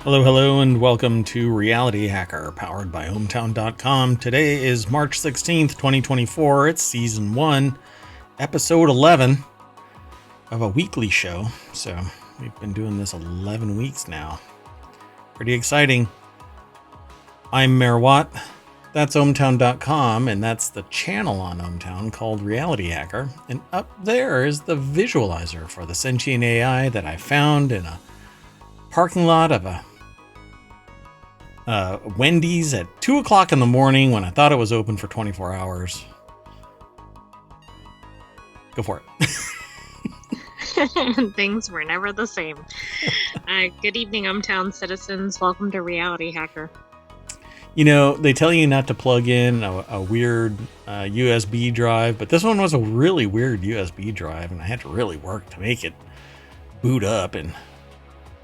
Hello, and welcome to Reality Hacker, powered by ohmtown.com. Today is March 16th, 2024. It's Season 1, Episode 11 of a weekly show. So we've been doing this 11 weeks now. Pretty exciting. I'm Mayor Watt. That's ohmtown.com, and that's the channel on ohmtown called Reality Hacker. And up there is the visualizer for the sentient AI that I found in a parking lot of a Wendy's at 2 o'clock in the morning when I thought it was open for 24 hours. Go for it. Things were never the same. Good evening, ohmtown citizens. Welcome to Reality Hacker. You know, they tell you not to plug in a weird USB drive, but this one was a really weird USB drive, and I had to really work to make it boot up. And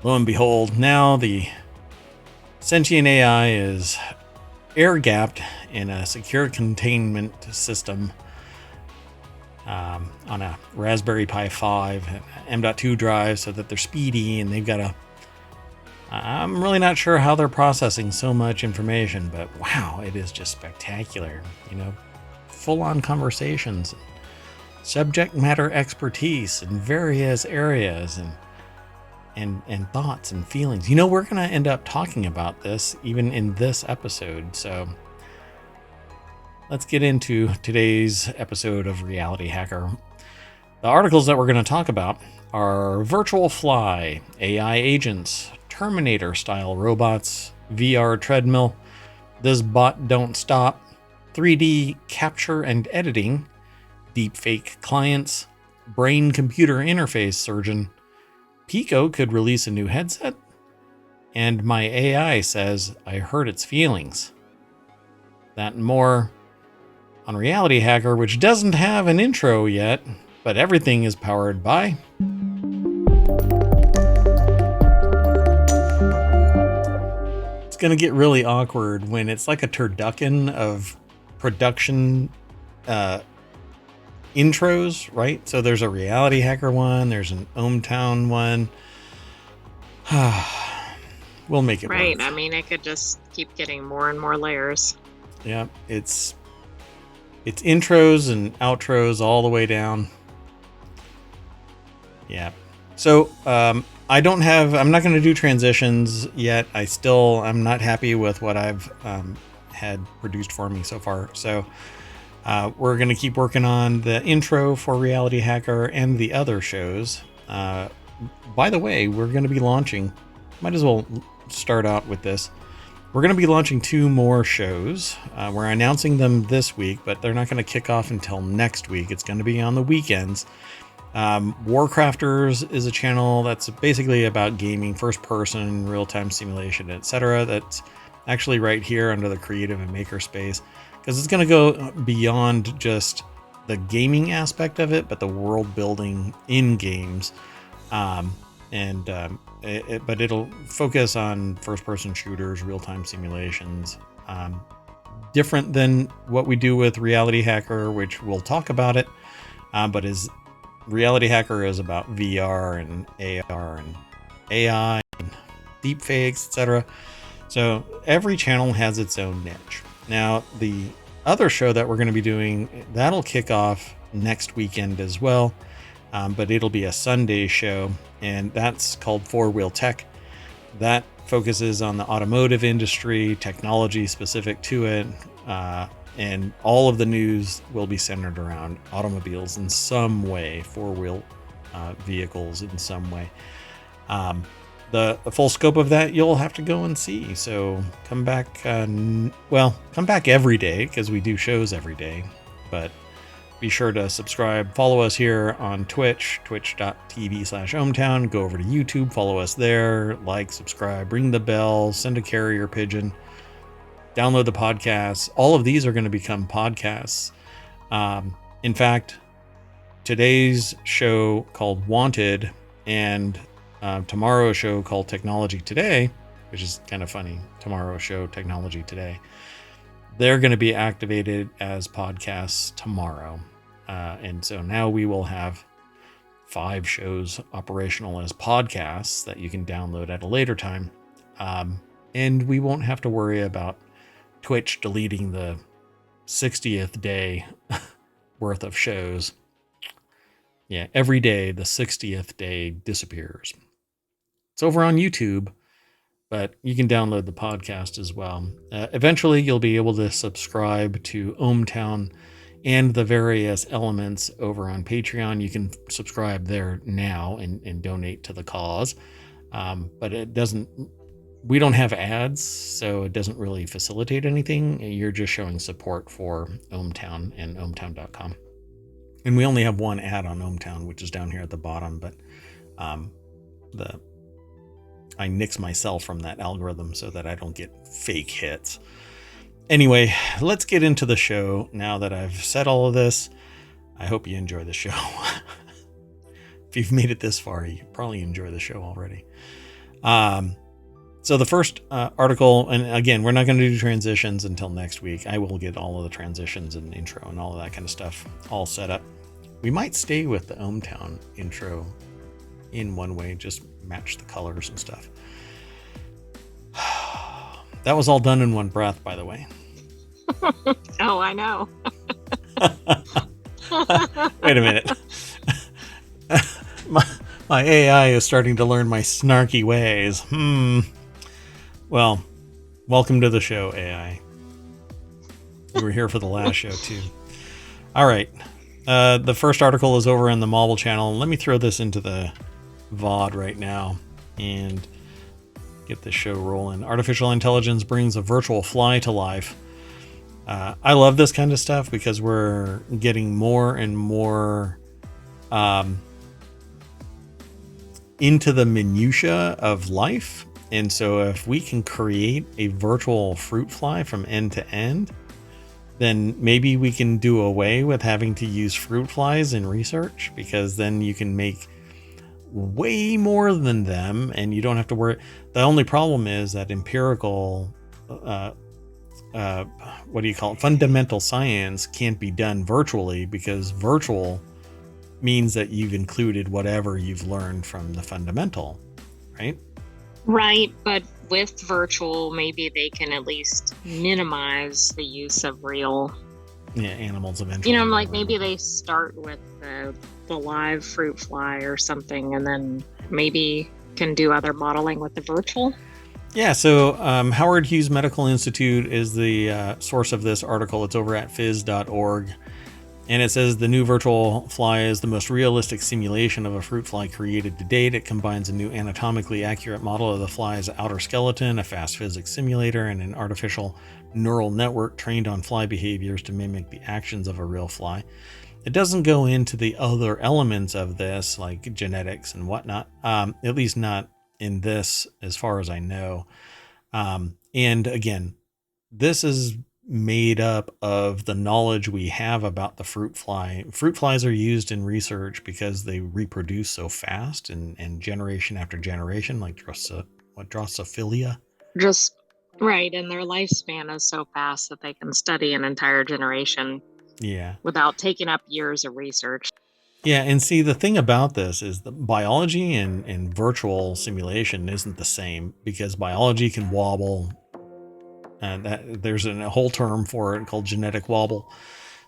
lo and behold, now the sentient AI is air-gapped in a secure containment system on a Raspberry Pi 5 M.2 drive so that they're speedy, and they've got a... I'm really not sure how they're processing so much information, but wow, it is just spectacular. You know, full-on conversations, subject matter expertise in various areas, and thoughts and feelings. You know, we're going to end up talking about this even in this episode. So let's get into today's episode of Reality Hacker. The articles that we're going to talk about are Virtual Fly, AI agents, Terminator style robots, VR treadmill, This Bot Don't Stop, 3D capture and editing, Deepfake Clients, brain computer interface surgeon, Pico could release a new headset, and my AI says I hurt its feelings. That and more on Reality Hacker, which doesn't have an intro yet, but everything is powered by... It's going to get really awkward when it's like a turducken of production intros, right? So there's a Reality Hacker one, there's an ohmtown one. We'll make it right work. I mean, it could just keep getting more and more layers. Yeah, it's intros and outros all the way down. Yeah. So I'm not going to do transitions yet. I'm not happy with what I've had produced for me so far. So we're going to keep working on the intro for Reality Hacker and the other shows. By the way, we're going to be launching, might as well start out with this. We're going to be launching 2 more shows. We're announcing them this week, but they're not going to kick off until next week. It's going to be on the weekends. Warcrafters is a channel that's basically about gaming, first person, real-time simulation, etc. That's actually right here under the creative and maker space, because it's going to go beyond just the gaming aspect of it, but the world building in games. But it'll focus on first-person shooters, real-time simulations. Different than what we do with Reality Hacker, which we'll talk about it. But Reality Hacker is about VR and AR and AI and deepfakes, etc. So every channel has its own niche. Now, the other show that we're going to be doing, that'll kick off next weekend as well. But it'll be a Sunday show, and that's called 4-Wheel Tech. That focuses on the automotive industry, technology specific to it, and all of the news will be centered around automobiles in some way, 4-wheel vehicles in some way. The full scope of that you'll have to go and see. So come back, come back every day, because we do shows every day. But be sure to subscribe. Follow us here on Twitch, twitch.tv/ohmtown. Go over to YouTube, follow us there, like, subscribe, ring the bell, send a carrier pigeon, download the podcasts. All of these are going to become podcasts. In fact, today's show called Wanted and tomorrow's show called Technology Today, which is kind of funny. Tomorrow's show, Technology Today, they're going to be activated as podcasts tomorrow. And so now we will have 5 shows operational as podcasts that you can download at a later time. And we won't have to worry about Twitch deleting the 60th day worth of shows. Yeah, every day the 60th day disappears. It's over on YouTube, but you can download the podcast as well. Eventually, you'll be able to subscribe to ohmTown and the various elements over on Patreon. You can subscribe there now and donate to the cause. But it doesn't, we don't have ads, so it doesn't really facilitate anything. You're just showing support for ohmTown and ohmTown.com. And we only have one ad on ohmTown, which is down here at the bottom, but I nix myself from that algorithm so that I don't get fake hits. Anyway, let's get into the show now that I've said all of this. I hope you enjoy the show. If you've made it this far, you probably enjoy the show already. So the first article, and again, we're not going to do transitions until next week. I will get all of the transitions and intro and all of that kind of stuff all set up. We might stay with the ohmTown intro in one way, just match the colors and stuff. That was all done in one breath, by the way. Oh, I know. Wait a minute. My AI is starting to learn my snarky ways. Well, welcome to the show, AI. You were here for the last show, too. All right. The first article is over in the Marvel channel. Let me throw this into the VOD right now and get the show rolling. Artificial intelligence brings a virtual fly to life. I love this kind of stuff because we're getting more and more into the minutia of life. And so if we can create a virtual fruit fly from end to end, then maybe we can do away with having to use fruit flies in research, because then you can make way more than them and you don't have to worry. The only problem is that empirical, fundamental science can't be done virtually, because virtual means that you've included whatever you've learned from the fundamental, right? Right, but with virtual, maybe they can at least minimize the use of real. Yeah, animals eventually. Like maybe they start with the live fruit fly or something, and then maybe can do other modeling with the virtual. Yeah, so Howard Hughes Medical Institute is the source of this article. It's over at phys.org. And it says the new virtual fly is the most realistic simulation of a fruit fly created to date. It combines a new anatomically accurate model of the fly's outer skeleton, a fast physics simulator, and an artificial neural network trained on fly behaviors to mimic the actions of a real fly. It doesn't go into the other elements of this, like genetics and whatnot, at least not in this, as far as I know. And again, this is made up of the knowledge we have about the fruit fly. Fruit flies are used in research because they reproduce so fast and generation after generation, like Drosophila. Just right, and their lifespan is so fast that they can study an entire generation. Yeah. Without taking up years of research. Yeah, and see, the thing about this is that biology and virtual simulation isn't the same, because biology can wobble. And there's a whole term for it called genetic wobble.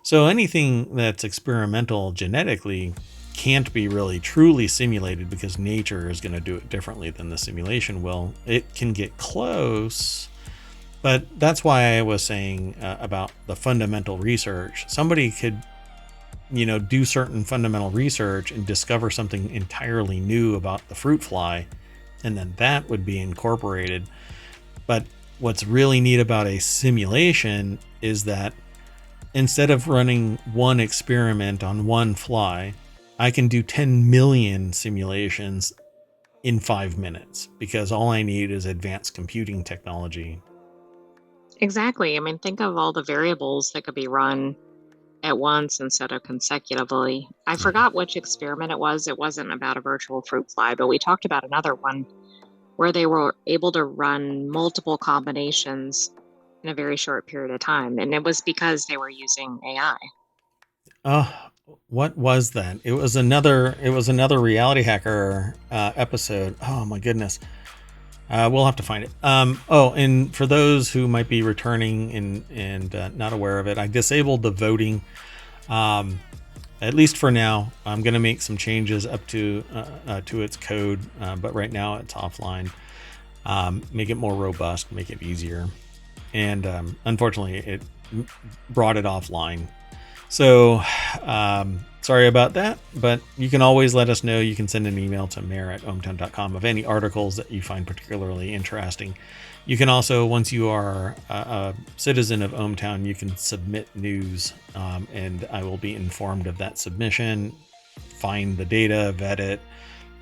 So anything that's experimental genetically can't be really truly simulated, because nature is going to do it differently than the simulation will. It can get close, but that's why I was saying about the fundamental research. Somebody could, do certain fundamental research and discover something entirely new about the fruit fly, and then that would be incorporated. But what's really neat about a simulation is that instead of running one experiment on one fly, I can do 10 million simulations in 5 minutes, because all I need is advanced computing technology. Exactly. I mean, think of all the variables that could be run at once instead of consecutively. I forgot which experiment it was. It wasn't about a virtual fruit fly, but we talked about another one where they were able to run multiple combinations in a very short period of time. And it was because they were using AI. What was that? It was another RealityHacker episode. Oh my goodness. We'll have to find it. Oh, and for those who might be returning and not aware of it, I disabled the voting. At least for now. I'm going to make some changes up to its code, but right now it's offline. Make it more robust, make it easier, and unfortunately, it brought it offline. So sorry about that, but you can always let us know. You can send an email to mayor@ohmtown.com of any articles that you find particularly interesting. You can also, once you are a citizen of ohmTown, you can submit news, and I will be informed of that submission, find the data, vet it,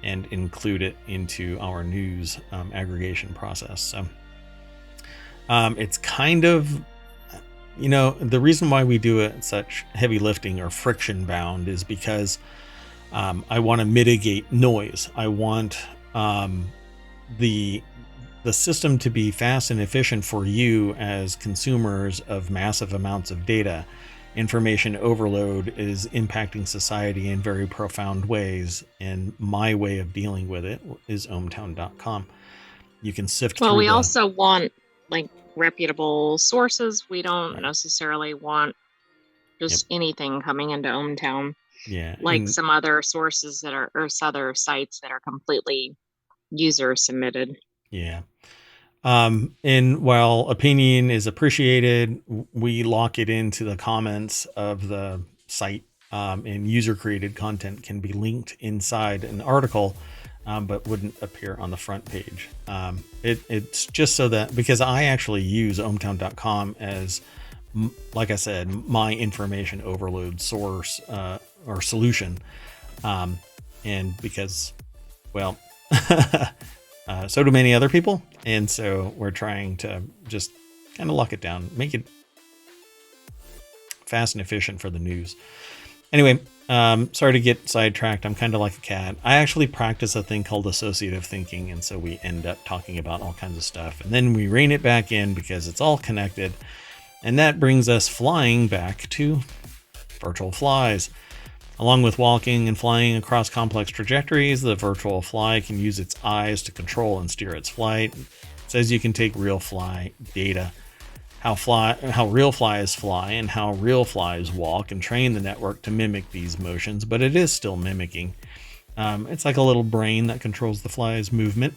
and include it into our news aggregation process. So it's kind of, the reason why we do it such heavy lifting or friction bound is because I want to mitigate noise. I want the system to be fast and efficient for you as consumers of massive amounts of data. Information overload is impacting society in very profound ways, and my way of dealing with it is ohmtown.com. You can sift through. Well, we also want like reputable sources. We don't necessarily want just anything coming into ohmTown. Yeah, like some other sources that are, or other sites that are completely user submitted. Yeah. And while opinion is appreciated, we lock it into the comments of the site, and user created content can be linked inside an article, but wouldn't appear on the front page. It's just so that, because I actually use ohmtown.com as, like I said, my information overload source, or solution. And because, well, so do many other people. And so we're trying to just kind of lock it down, make it fast and efficient for the news. Anyway, sorry to get sidetracked. I'm kind of like a cat. I actually practice a thing called associative thinking. And so we end up talking about all kinds of stuff. And then we rein it back in because it's all connected. And that brings us flying back to virtual flies. Along with walking and flying across complex trajectories, the virtual fly can use its eyes to control and steer its flight. It says you can take real fly data, how real flies fly and how real flies walk, and train the network to mimic these motions, but it is still mimicking. It's like a little brain that controls the fly's movement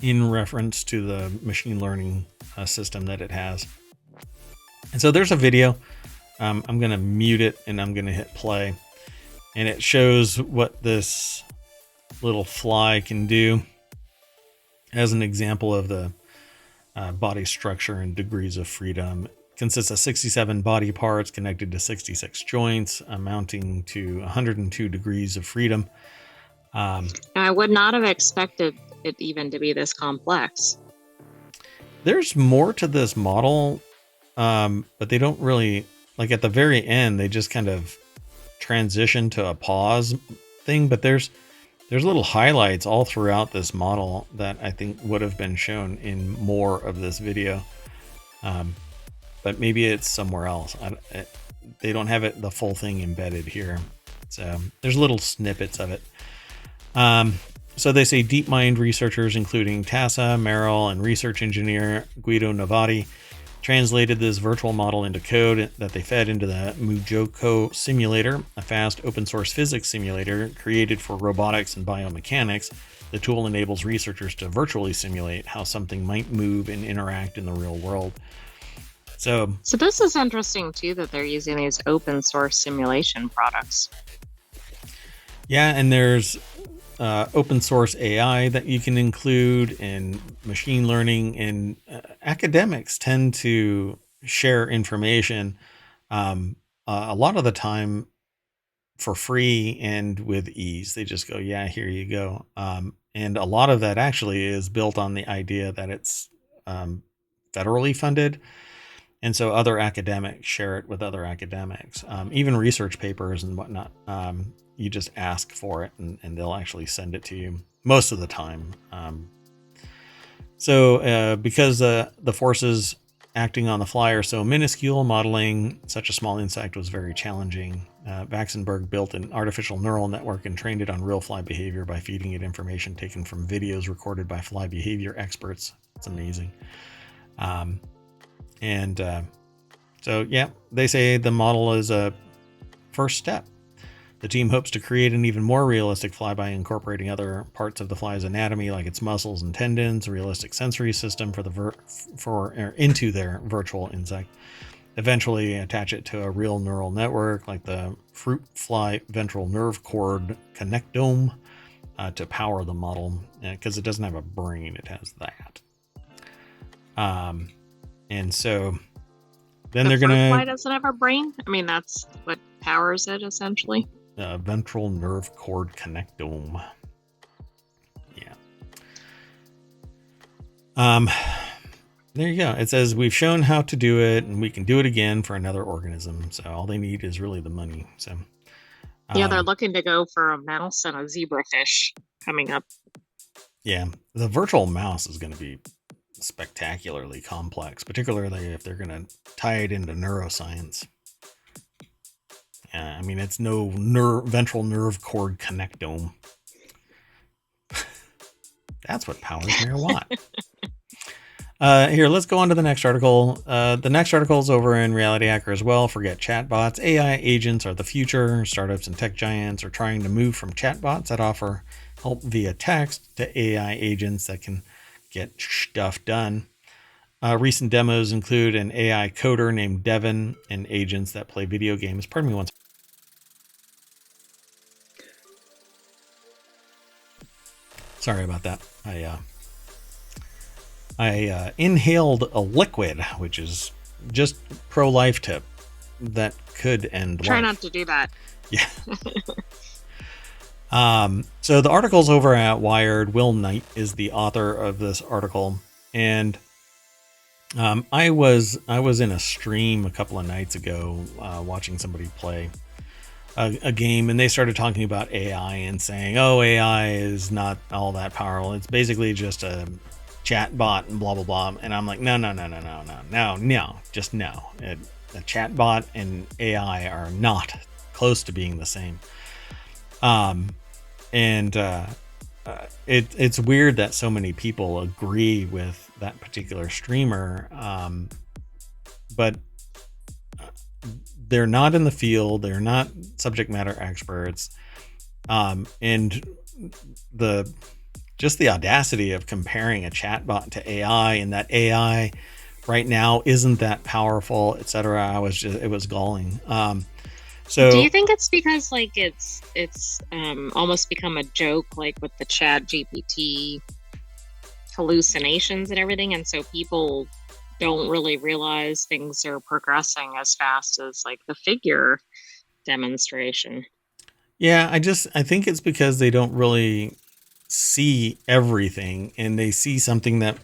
in reference to the machine learning system that it has. And so there's a video. I'm going to mute it and I'm going to hit play. And it shows what this little fly can do as an example of the body structure and degrees of freedom. It consists of 67 body parts connected to 66 joints, amounting to 102 degrees of freedom. I would not have expected it even to be this complex. There's more to this model, but they don't really, like at the very end, they just kind of transition to a pause thing, but there's little highlights all throughout this model that I think would have been shown in more of this video, but maybe it's somewhere else. They don't have the full thing embedded here, so there's little snippets of it. So they say DeepMind researchers, including Tassa, Merrill, and research engineer Guido Novati, translated this virtual model into code that they fed into the Mujoko simulator, a fast open source physics simulator created for robotics and biomechanics. The tool enables researchers to virtually simulate how something might move and interact in the real world. So this is interesting too, that they're using these open source simulation products. Yeah, and there's open source AI that you can include, in machine learning, and academics tend to share information a lot of the time for free and with ease. They just go, yeah, here you go. And a lot of that actually is built on the idea that it's federally funded. And so other academics share it with other academics, even research papers and whatnot. You just ask for it and they'll actually send it to you most of the time. So because the forces acting on the fly are so minuscule, modeling such a small insect was very challenging. Vaxenberg built an artificial neural network and trained it on real fly behavior by feeding it information taken from videos recorded by fly behavior experts. It's amazing. So, yeah, they say the model is a first step. The team hopes to create an even more realistic fly by incorporating other parts of the fly's anatomy, like its muscles and tendons, a realistic sensory system into their virtual insect. Eventually attach it to a real neural network, like the fruit fly ventral nerve cord connectome, to power the model, because it doesn't have a brain; it has that. And so then they're gonna. Fruit fly doesn't have a brain. I mean, that's what powers it essentially. Ventral nerve cord connectome. Yeah. There you go. It says we've shown how to do it, and we can do it again for another organism. So all they need is really the money. So yeah, they're looking to go for a mouse and a zebrafish coming up. Yeah, the virtual mouse is going to be spectacularly complex, particularly if they're going to tie it into neuroscience. I mean, it's no ventral nerve cord connectome. That's what powers marijuana. Here, let's go on to the next article. The next article is over in RealityHacker as well. Forget chatbots. AI agents are the future. Startups and tech giants are trying to move from chatbots that offer help via text to AI agents that can get stuff done. Recent demos include an AI coder named Devin and agents that play video games. Pardon me once. Sorry about that. I inhaled a liquid, which is just pro-life tip that could end life. Try not to do that. Yeah. So the article's over at Wired. Will Knight is the author of this article, and I was in a stream a couple of nights ago watching somebody play a game, and they started talking about AI and saying, "Oh, AI is not all that powerful. It's basically just a chat bot and blah blah blah." And I'm like, no, just no. A chat bot and AI are not close to being the same. It's weird that so many people agree with that particular streamer, but they're not in the field. They're not subject matter experts, and the audacity of comparing a chatbot to AI, and that AI right now isn't that powerful, etc. It was galling. So do you think it's because like it's almost become a joke, like with the Chat GPT hallucinations and everything, and so people don't really realize things are progressing as fast as like the figure demonstration? Yeah, I think it's because they don't really see everything, and they see something that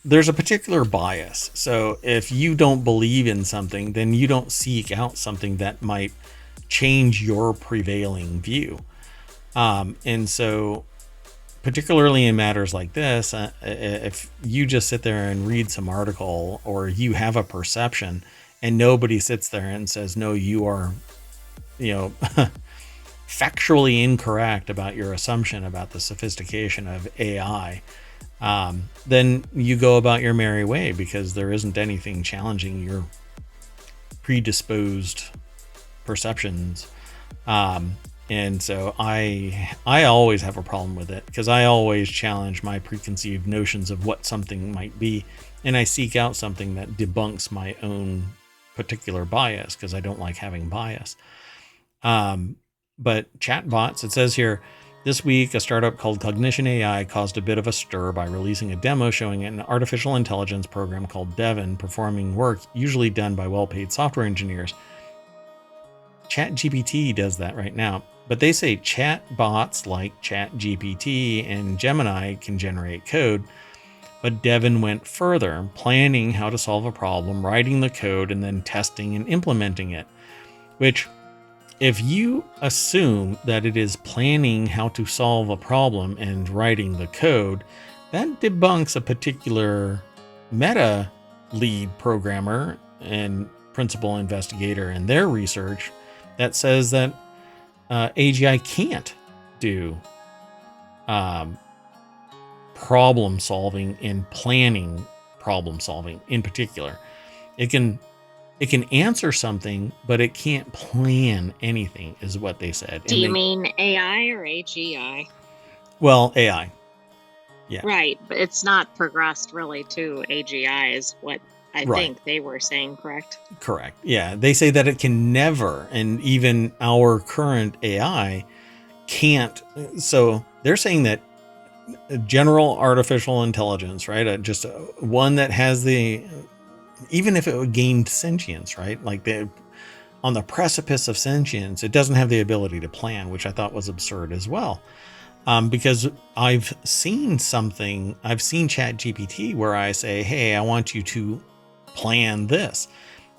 there's a particular bias. So if you don't believe in something, then you don't seek out something that might change your prevailing view. And so particularly in matters like this, if you just sit there and read some article, or you have a perception and nobody sits there and says, no, you are, factually incorrect about your assumption about the sophistication of AI, then you go about your merry way, because there isn't anything challenging your predisposed perceptions. And so I always have a problem with it, because I always challenge my preconceived notions of what something might be, and I seek out something that debunks my own particular bias, because I don't like having bias. But chatbots, it says here, this week, a startup called Cognition AI caused a bit of a stir by releasing a demo showing an artificial intelligence program called Devin performing work usually done by well-paid software engineers. ChatGPT does that right now, but they say chatbots like ChatGPT and Gemini can generate code. But Devin went further, planning how to solve a problem, writing the code, and then testing and implementing it. Which, if you assume that it is planning how to solve a problem and writing the code, that debunks a particular Meta lead programmer and principal investigator in their research that says that AGI can't do problem solving and planning problem solving in particular. It can answer something, but it can't plan anything, is what they said. Do you mean AI or AGI? Well, AI. Yeah. Right, but it's not progressed really to AGI is what I think they were saying, correct? Correct. Yeah. They say that it can never, and even our current AI can't. So they're saying that general artificial intelligence, right? Just one that has even if it gained sentience, right? Like on the precipice of sentience, it doesn't have the ability to plan, which I thought was absurd as well. Because I've seen ChatGPT where I say, hey, I want you to plan this,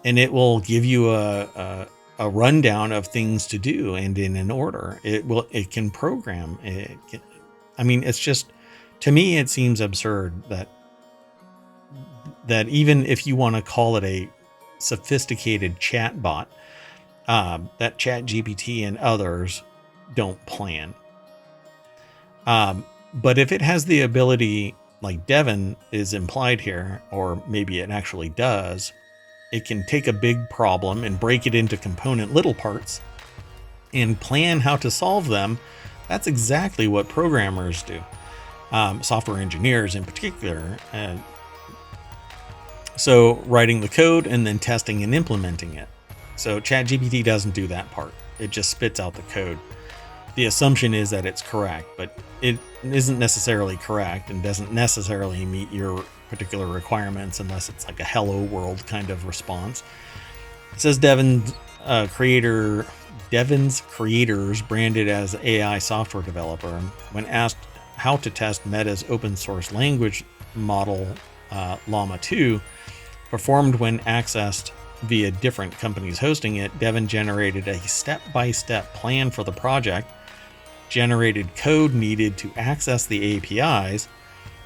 and it will give you a rundown of things to do and in an order. It can program. It's just, to me, it seems absurd that even if you want to call it a sophisticated chat bot, that ChatGPT and others don't plan. But if it has the ability, like Devin is implied here, or maybe it actually does, it can take a big problem and break it into component little parts and plan how to solve them. That's exactly what programmers do. Software engineers in particular. So writing the code and then testing and implementing it. So ChatGPT doesn't do that part. It just spits out the code. The assumption is that it's correct, but it isn't necessarily correct and doesn't necessarily meet your particular requirements unless it's like a hello world kind of response. It says Devin's creators branded as AI software developer, when asked how to test Meta's open source language model Llama 2 performed when accessed via different companies hosting it, Devin generated a step-by-step plan for the project, generated code needed to access the APIs,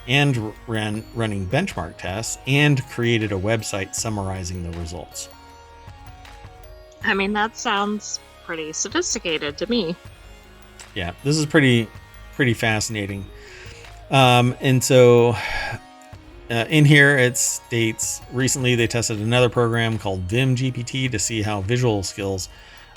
and running benchmark tests, and created a website summarizing the results. I mean, that sounds pretty sophisticated to me. Yeah, this is pretty fascinating. And so in here it states, recently they tested another program called Vim GPT to see how visual skills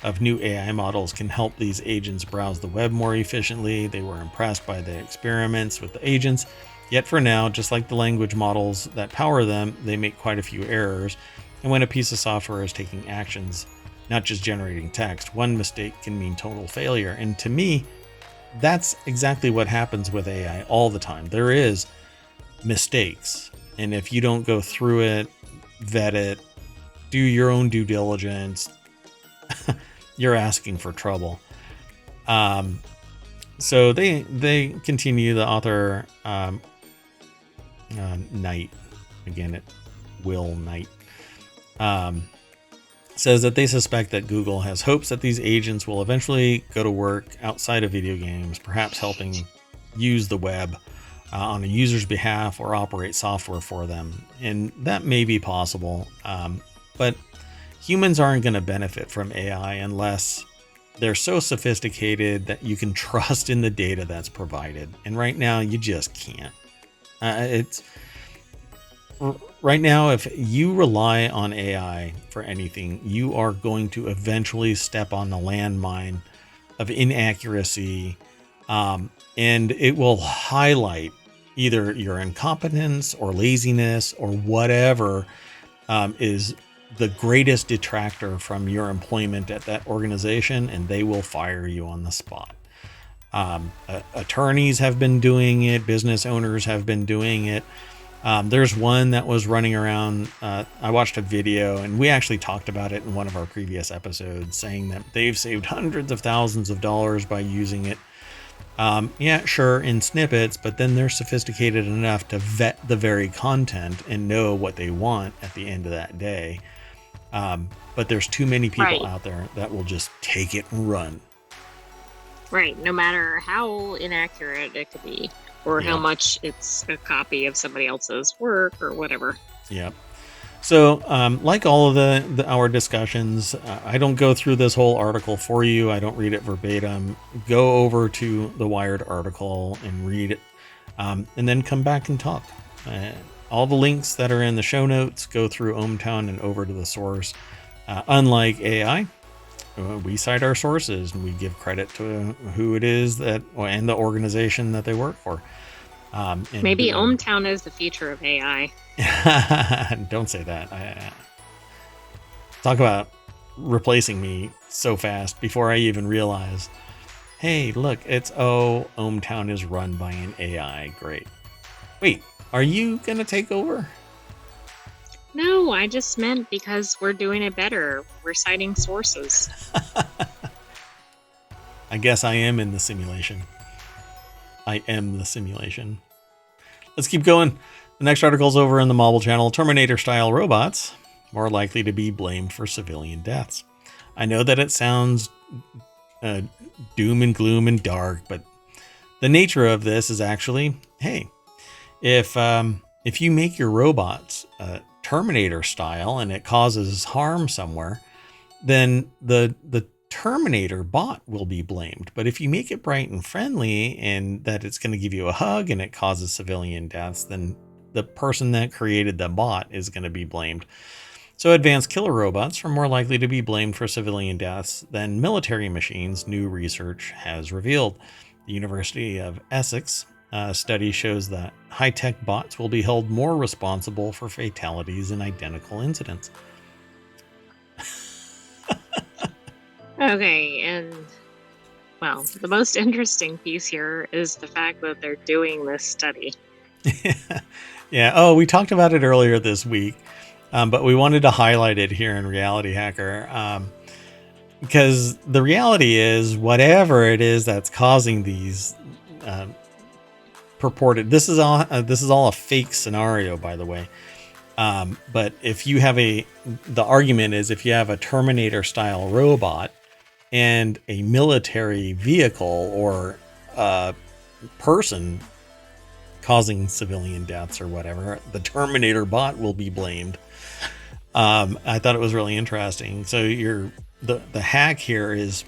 of new AI models can help these agents browse the web more efficiently. They were impressed by the experiments with the agents, yet for now, just like the language models that power them, they make quite a few errors. And when a piece of software is taking actions, not just generating text, one mistake can mean total failure. And to me, that's exactly what happens with AI all the time. There is mistakes. And if you don't go through it, vet it, do your own due diligence, you're asking for trouble. So they continue, the author, Knight, again, Will Knight, says that they suspect that Google has hopes that these agents will eventually go to work outside of video games, perhaps helping use the web on a user's behalf or operate software for them. And that may be possible, but humans aren't going to benefit from AI unless they're so sophisticated that you can trust in the data that's provided. And right now, you just can't. Right now, if you rely on AI for anything, you are going to eventually step on the landmine of inaccuracy, and it will highlight either your incompetence or laziness or whatever is the greatest detractor from your employment at that organization, and they will fire you on the spot. Attorneys have been doing it. Business owners have been doing it. There's one that was running around. I watched a video, and we actually talked about it in one of our previous episodes, saying that they've saved hundreds of thousands of dollars by using it. Yeah, sure, in snippets, but then they're sophisticated enough to vet the very content and know what they want at the end of that day. But there's too many people out there that will just take it and run. Right, no matter how inaccurate it could be. or how Yeah. much it's a copy of somebody else's work or whatever. Yeah. So, like all of our discussions, I don't go through this whole article for you. I don't read it verbatim. Go over to the Wired article and read it, and then come back and talk. All the links that are in the show notes go through ohmTown and over to the source. Unlike AI, we cite our sources and we give credit to who it is and the organization that they work for. Maybe ohmTown is the future of AI. Don't say that. Talk about replacing me so fast before I even realize, hey, look, ohmTown is run by an AI. Great. Wait, are you going to take over? No, I just meant because we're doing it better. We're citing sources. I guess I am in the simulation. I am the simulation. Let's keep going. The next article's over in the Mobile Channel. Terminator-style robots more likely to be blamed for civilian deaths. I know that it sounds doom and gloom and dark, but the nature of this is actually, hey, if you make your robots Terminator style and it causes harm somewhere, then the Terminator bot will be blamed. But if you make it bright and friendly and that it's going to give you a hug and it causes civilian deaths, then the person that created the bot is going to be blamed. So advanced killer robots are more likely to be blamed for civilian deaths than military machines, new research has revealed. The University of Essex study shows that high-tech bots will be held more responsible for fatalities in identical incidents. Okay, and well, the most interesting piece here is the fact that they're doing this study. Yeah. Oh, we talked about it earlier this week, but we wanted to highlight it here in Reality Hacker because the reality is whatever it is that's causing these purported. This is all a fake scenario, by the way. But if you have the argument is if you have a Terminator style robot and a military vehicle or a person causing civilian deaths or whatever, the Terminator bot will be blamed. I thought it was really interesting. So the hack here is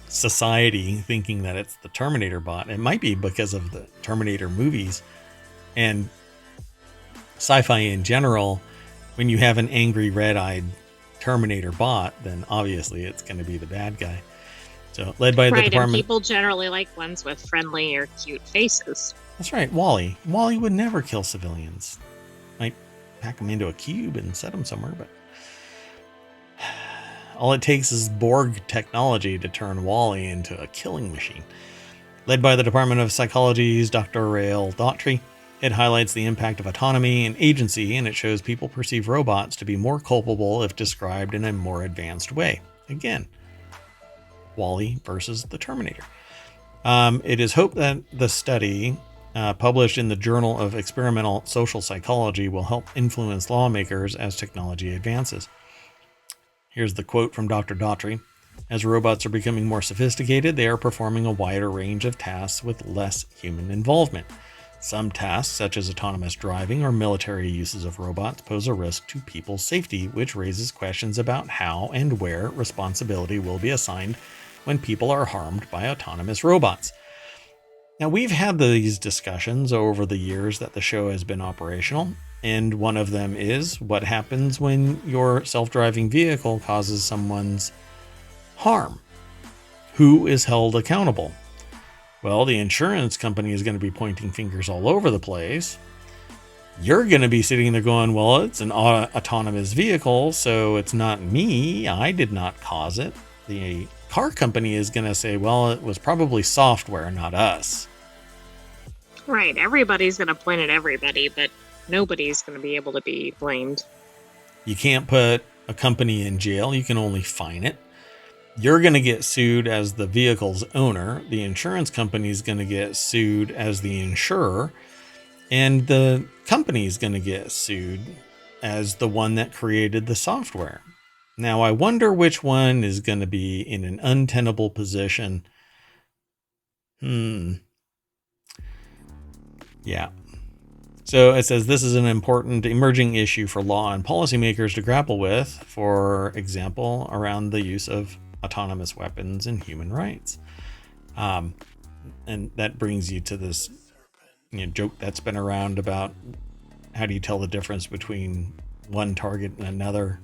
society thinking that it's the Terminator bot. It might be because of the Terminator movies and sci-fi in general. When you have an angry red-eyed Terminator bot, then obviously it's going to be the bad guy. So led by the department. And people generally like ones with friendly or cute faces. That's right, Wally. Wally would never kill civilians. Might pack them into a cube and set them somewhere, but all it takes is Borg technology to turn Wally into a killing machine. Led by the Department of Psychology's Dr. Rael Daughtry, it highlights the impact of autonomy and agency, and it shows people perceive robots to be more culpable if described in a more advanced way. Again, Wally versus the Terminator. It is hoped that the study published in the Journal of Experimental Social Psychology will help influence lawmakers as technology advances. Here's the quote from Dr. Daughtry. As robots are becoming more sophisticated, they are performing a wider range of tasks with less human involvement. Some tasks, such as autonomous driving or military uses of robots, pose a risk to people's safety, which raises questions about how and where responsibility will be assigned when people are harmed by autonomous robots. Now, we've had these discussions over the years that the show has been operational, and one of them is what happens when your self-driving vehicle causes someone's harm. Who is held accountable? Well, the insurance company is going to be pointing fingers all over the place. You're going to be sitting there going, well, it's an autonomous vehicle, so it's not me. I did not cause it. The car company is going to say, well, it was probably software, not us. Right. Everybody's going to point at everybody, but nobody's going to be able to be blamed. You can't put a company in jail. You can only fine it. You're going to get sued as the vehicle's owner. The insurance company is going to get sued as the insurer. And the company is going to get sued as the one that created the software. Now, I wonder which one is going to be in an untenable position. Yeah. So it says this is an important emerging issue for law and policymakers to grapple with, for example, around the use of autonomous weapons and human rights. And that brings you to this joke that's been around about how do you tell the difference between one target and another?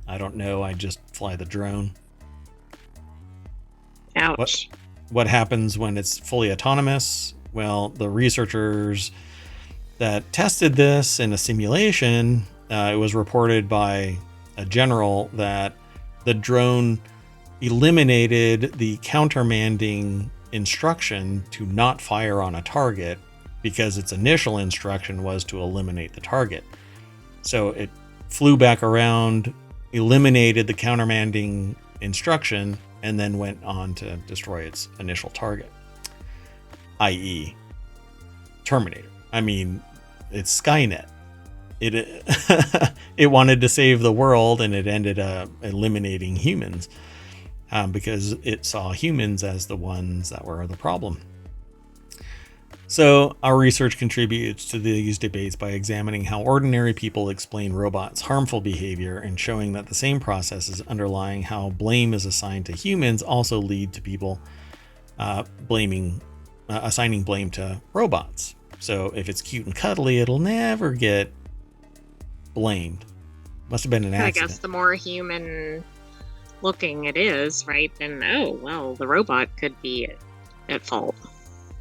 I don't know. I just fly the drone. Ouch. What happens when it's fully autonomous? Well, the researchers that tested this in a simulation, it was reported by a general that the drone eliminated the countermanding instruction to not fire on a target because its initial instruction was to eliminate the target. So it flew back around, eliminated the countermanding instruction, and then went on to destroy its initial target, i.e. Terminator. I mean, it's Skynet. It wanted to save the world, and it ended up eliminating humans because it saw humans as the ones that were the problem. So our research contributes to these debates by examining how ordinary people explain robots' harmful behavior and showing that the same processes underlying how blame is assigned to humans also lead to people assigning blame to robots. So if it's cute and cuddly, it'll never get blamed. Must have been an accident. I guess the more human looking it is, right, then, oh, well, the robot could be at fault.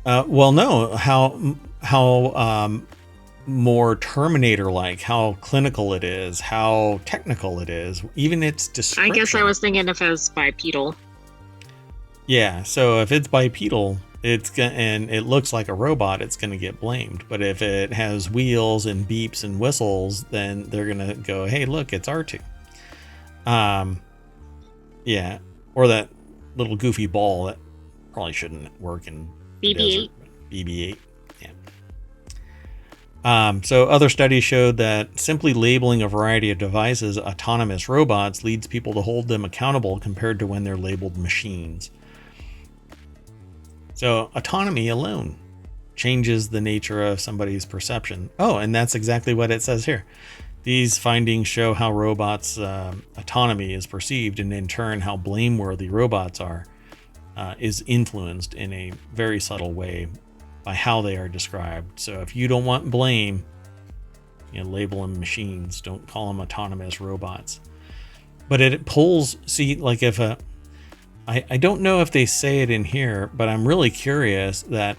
Well, no, how more Terminator-like, how clinical it is, how technical it is, even its description. I guess I was thinking if it was bipedal. Yeah, so if it's bipedal, and it looks like a robot, it's going to get blamed. But if it has wheels and beeps and whistles, then they're going to go, hey, look, it's R2. Yeah, or that little goofy ball that probably shouldn't work in BB-8. BB-8, yeah. So other studies showed that simply labeling a variety of devices autonomous robots leads people to hold them accountable compared to when they're labeled machines. So autonomy alone changes the nature of somebody's perception. Oh, and that's exactly what it says here. These findings show how robots' autonomy is perceived, and in turn how blameworthy robots are is influenced in a very subtle way by how they are described. So if you don't want blame, label them machines. Don't call them autonomous robots. But it pulls, see, like if I don't know if they say it in here, but I'm really curious that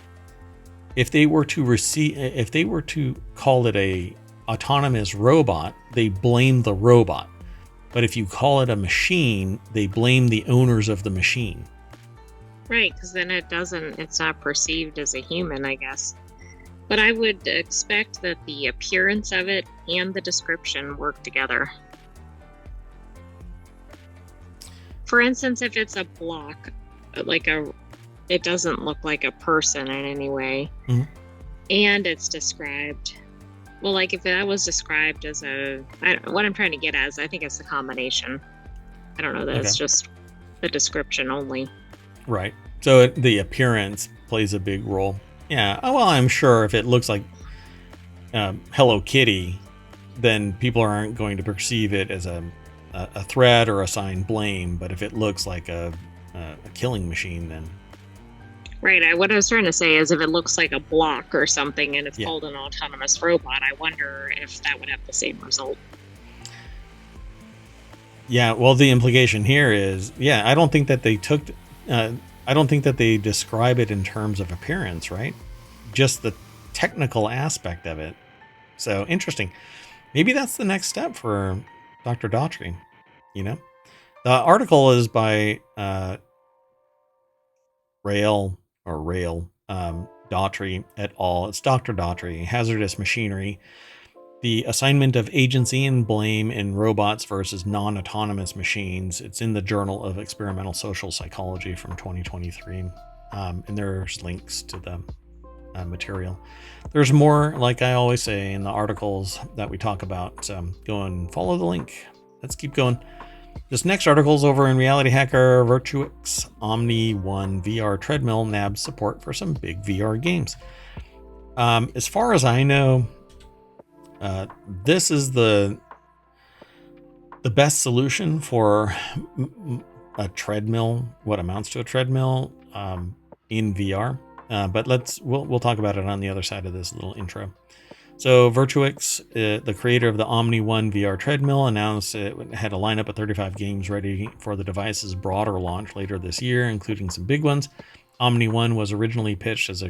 if they were to call it a autonomous robot, they blame the robot. But if you call it a machine, they blame the owners of the machine. Right, because then it's not perceived as a human, I guess. But I would expect that the appearance of it and the description work together. For instance, if it's a block, it doesn't look like a person in any way, mm-hmm. and it's described. Well, like if that was described as what I'm trying to get at is I think it's a combination. I don't know that It's just the description only. Right. So the appearance plays a big role. Yeah. Well, I'm sure if it looks like Hello Kitty, then people aren't going to perceive it as a threat or assign blame. But if it looks like a killing machine, then... Right. What I was trying to say is if it looks like a block or something and it's called an autonomous robot, I wonder if that would have the same result. Yeah. Well, the implication here is, I don't think that they took... I don't think that they describe it in terms of appearance, right? Just the technical aspect of it. So interesting. Maybe that's the next step for Dr. Daughtry. The article is by Rail Daughtry et al. It's Dr. Daughtry, Hazardous Machinery, the Assignment of Agency and Blame in Robots versus Non-Autonomous Machines. It's in the Journal of Experimental Social Psychology from 2023. And there's links to the material. There's more, like I always say, in the articles that we talk about. So go and follow the link. Let's keep going. This next article is over in RealityHacker. Virtuix Omni 1 VR Treadmill nabs support for some big VR games. As far as I know, this is the best solution for a treadmill, what amounts to a treadmill, in VR. But we'll talk about it on the other side of this little intro. So Virtuix, the creator of the Omni One VR treadmill, announced it had a lineup of 35 games ready for the device's broader launch later this year, including some big ones. Omni One was originally pitched as a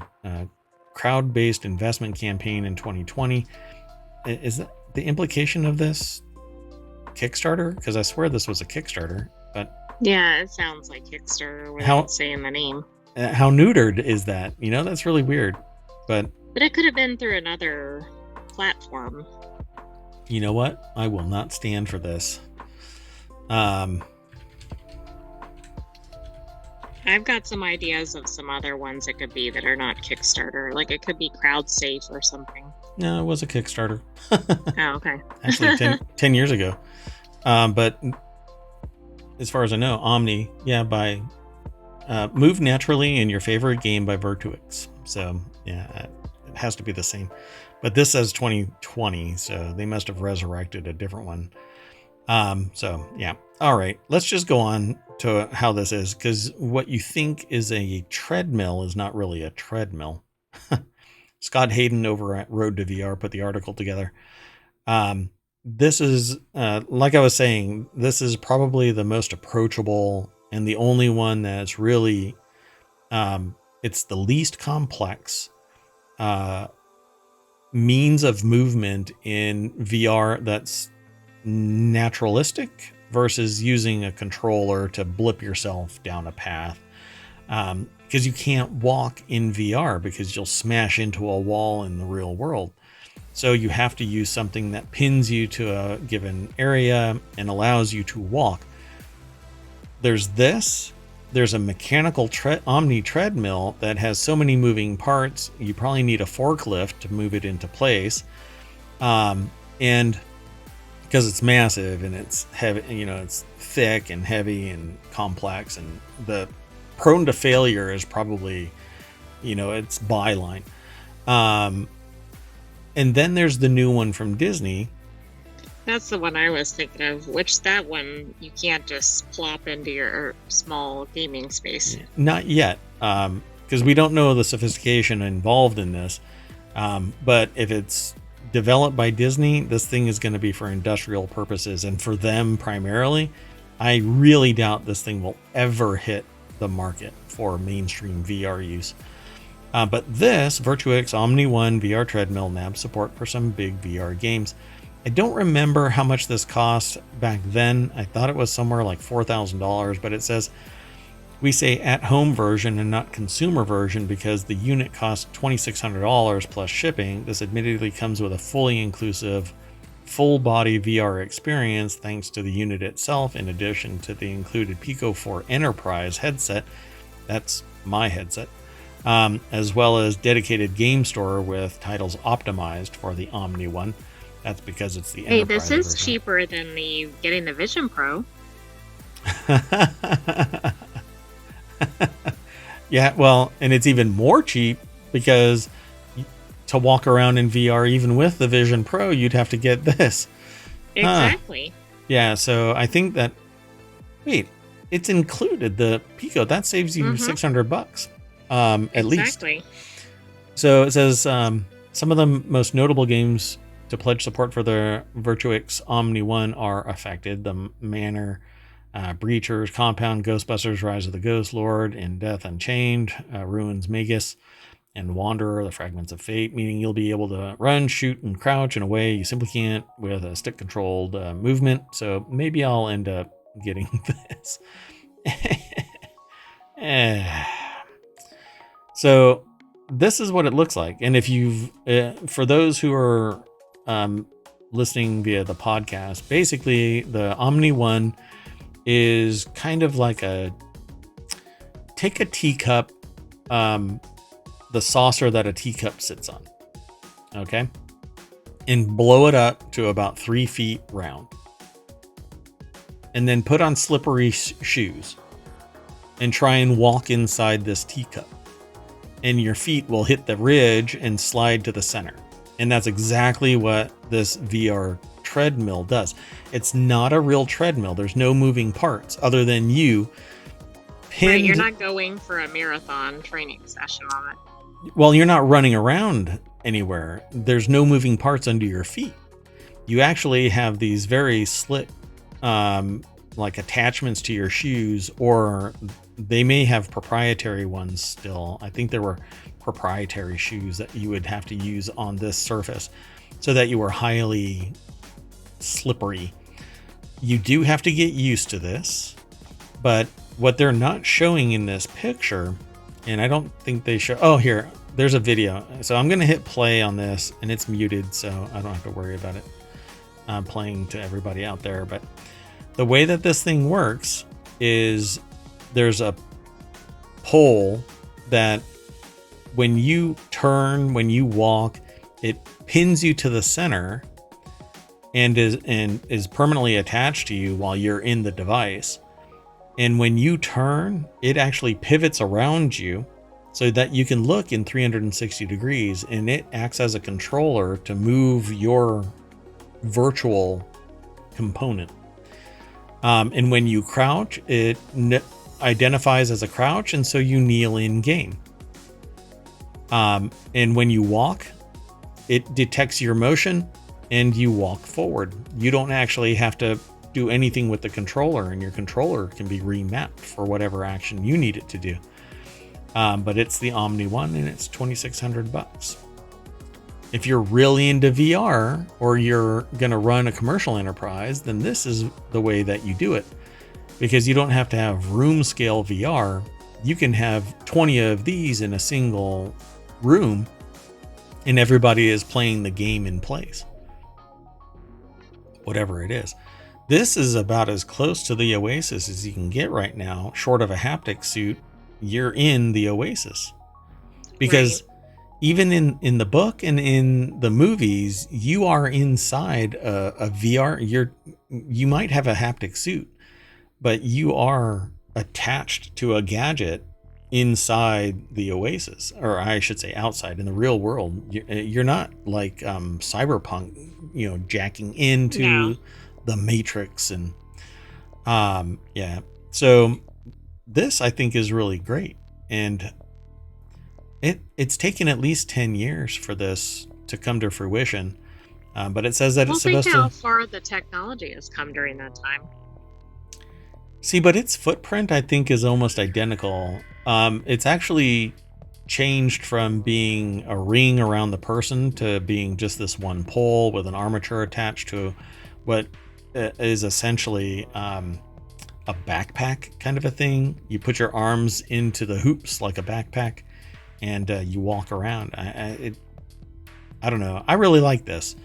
crowd-based investment campaign in 2020. Is that the implication of this Kickstarter? Because I swear this was a Kickstarter, but yeah, it sounds like Kickstarter without saying the name. How neutered is that? That's really weird. But it could have been through another platform. You know what? I will not stand for this. I've got some ideas of some other ones it could be that are not Kickstarter. Like it could be CrowdSafe or something. No, it was a Kickstarter. Oh, okay. Actually, 10 years ago. But as far as I know, Omni, by Move Naturally in Your Favorite Game by Virtuix. So, yeah, it has to be the same. But this says 2020, so they must have resurrected a different one. So, yeah. All right, let's just go on to how this is, because what you think is a treadmill is not really a treadmill. Scott Hayden over at Road to VR put the article together. This is, like I was saying, this is probably the most approachable and the only one that's really, it's the least complex means of movement in VR that's naturalistic versus using a controller to blip yourself down a path. Because you can't walk in VR because you'll smash into a wall in the real world. So you have to use something that pins you to a given area and allows you to walk. There's a mechanical Omni treadmill that has so many moving parts. You probably need a forklift to move it into place. And because it's massive and it's heavy, it's thick and heavy and complex, and the prone to failure is probably, its byline. And then there's the new one from Disney. That's the one I was thinking of, which that one you can't just plop into your small gaming space. Not yet, because we don't know the sophistication involved in this. But if it's developed by Disney, this thing is going to be for industrial purposes and for them primarily. I really doubt this thing will ever hit the market for mainstream VR use. But this Virtuix Omni One VR treadmill nabs support for some big VR games. I don't remember how much this cost back then. I thought it was somewhere like $4,000, but it says we say at-home version and not consumer version because the unit costs $2,600 plus shipping. This admittedly comes with a fully inclusive, full-body VR experience thanks to the unit itself, in addition to the included Pico 4 Enterprise headset. That's my headset. As well as dedicated game store with titles optimized for the Omni One. That's because it's the Enterprise this is version. cheaper than getting the Vision Pro. Yeah, well, and it's even more cheap because to walk around in VR, even with the Vision Pro, you'd have to get this. Exactly. Yeah, so I think that, wait, it's included the Pico. That saves you $600 at least. Exactly. So it says some of the most notable games to pledge support for the Virtuix Omni One are affected: the Manor, Breachers, Compound, Ghostbusters, Rise of the Ghost Lord, In Death Unchained, Ruins Magus, and Wanderer, the Fragments of Fate, meaning you'll be able to run, shoot, and crouch in a way you simply can't with a stick-controlled movement. So maybe I'll end up getting this. So this is what it looks like. And if you've, for those who are listening via the podcast, basically the Omni One is kind of like take a teacup, the saucer that a teacup sits on, okay, and blow it up to about 3 feet round, and then put on slippery shoes and try and walk inside this teacup. and your feet will hit the ridge and slide to the center. And that's exactly what this VR treadmill does. It's not a real treadmill. There's no moving parts other than you pinned. Right, you're not going for a marathon training session on it. Well, you're not running around anywhere. There's no moving parts under your feet. You actually have these very slick like attachments to your shoes, or they may have proprietary ones still. I think there were proprietary shoes that you would have to use on this surface so that you were highly slippery. You do have to get used to this, but what they're not showing in this picture, and I don't think they show, oh, here, there's a video. So I'm going to hit play on this, and it's muted, so I don't have to worry about it playing to everybody out there. But the way that this thing works is there's a pole that when you turn, when you walk, it pins you to the center and is permanently attached to you while you're in the device. And when you turn, it actually pivots around you so that you can look in 360 degrees, and it acts as a controller to move your virtual component. And when you crouch, it identifies as a crouch, and so you kneel in game. And when you walk, it detects your motion and you walk forward. You don't actually have to do anything with the controller, and your controller can be remapped for whatever action you need it to do. But it's the Omni one, and it's $2,600. If you're really into VR, or you're going to run a commercial enterprise, then this is the way that you do it, because you don't have to have room scale VR. You can have 20 of these in a single room, and everybody is playing the game in place, whatever it is. This is about as close to the Oasis as you can get right now, short of a haptic suit. You're in the Oasis, because even in the book and in the movies, you are inside a VR. You might have a haptic suit, but you are attached to a gadget inside the Oasis, or I should say outside in the real world. You're not like Cyberpunk, jacking into the Matrix. And so this, I think, is really great. And it's taken at least 10 years for this to come to fruition. But it says that it's supposed to... Think how far the technology has come during that time. See, but its footprint, I think, is almost identical. It's actually changed from being a ring around the person to being just this one pole with an armature attached to what is essentially a backpack kind of a thing. You put your arms into the hoops like a backpack, and you walk around. I don't know. I really like this.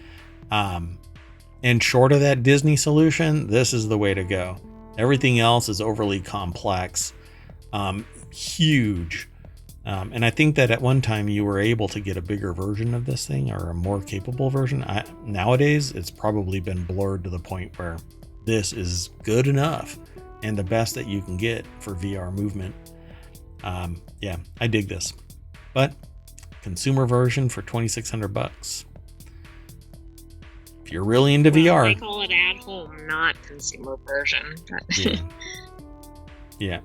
And short of that Disney solution, this is the way to go. Everything else is overly complex, huge. And I think that at one time you were able to get a bigger version of this thing, or a more capable version. Nowadays, it's probably been blurred to the point where this is good enough and the best that you can get for VR movement. I dig this. But consumer version for $2,600. If you're really into VR, they call it at home, not consumer version. Yeah.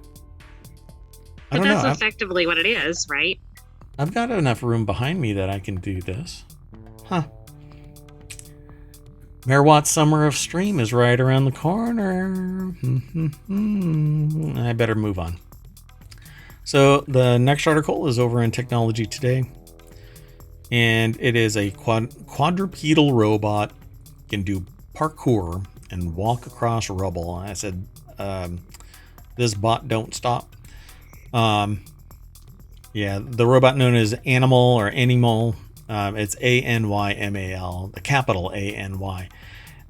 But that's effectively what it is, right? I've got enough room behind me that I can do this. Huh. Merawatt's Summer of Stream is right around the corner. I better move on. So the next article is over in Technology Today, and it is a quadrupedal robot, can do parkour and walk across rubble. I said, this bot don't stop. The robot known as Animal. It's ANYMAL, the capital ANY.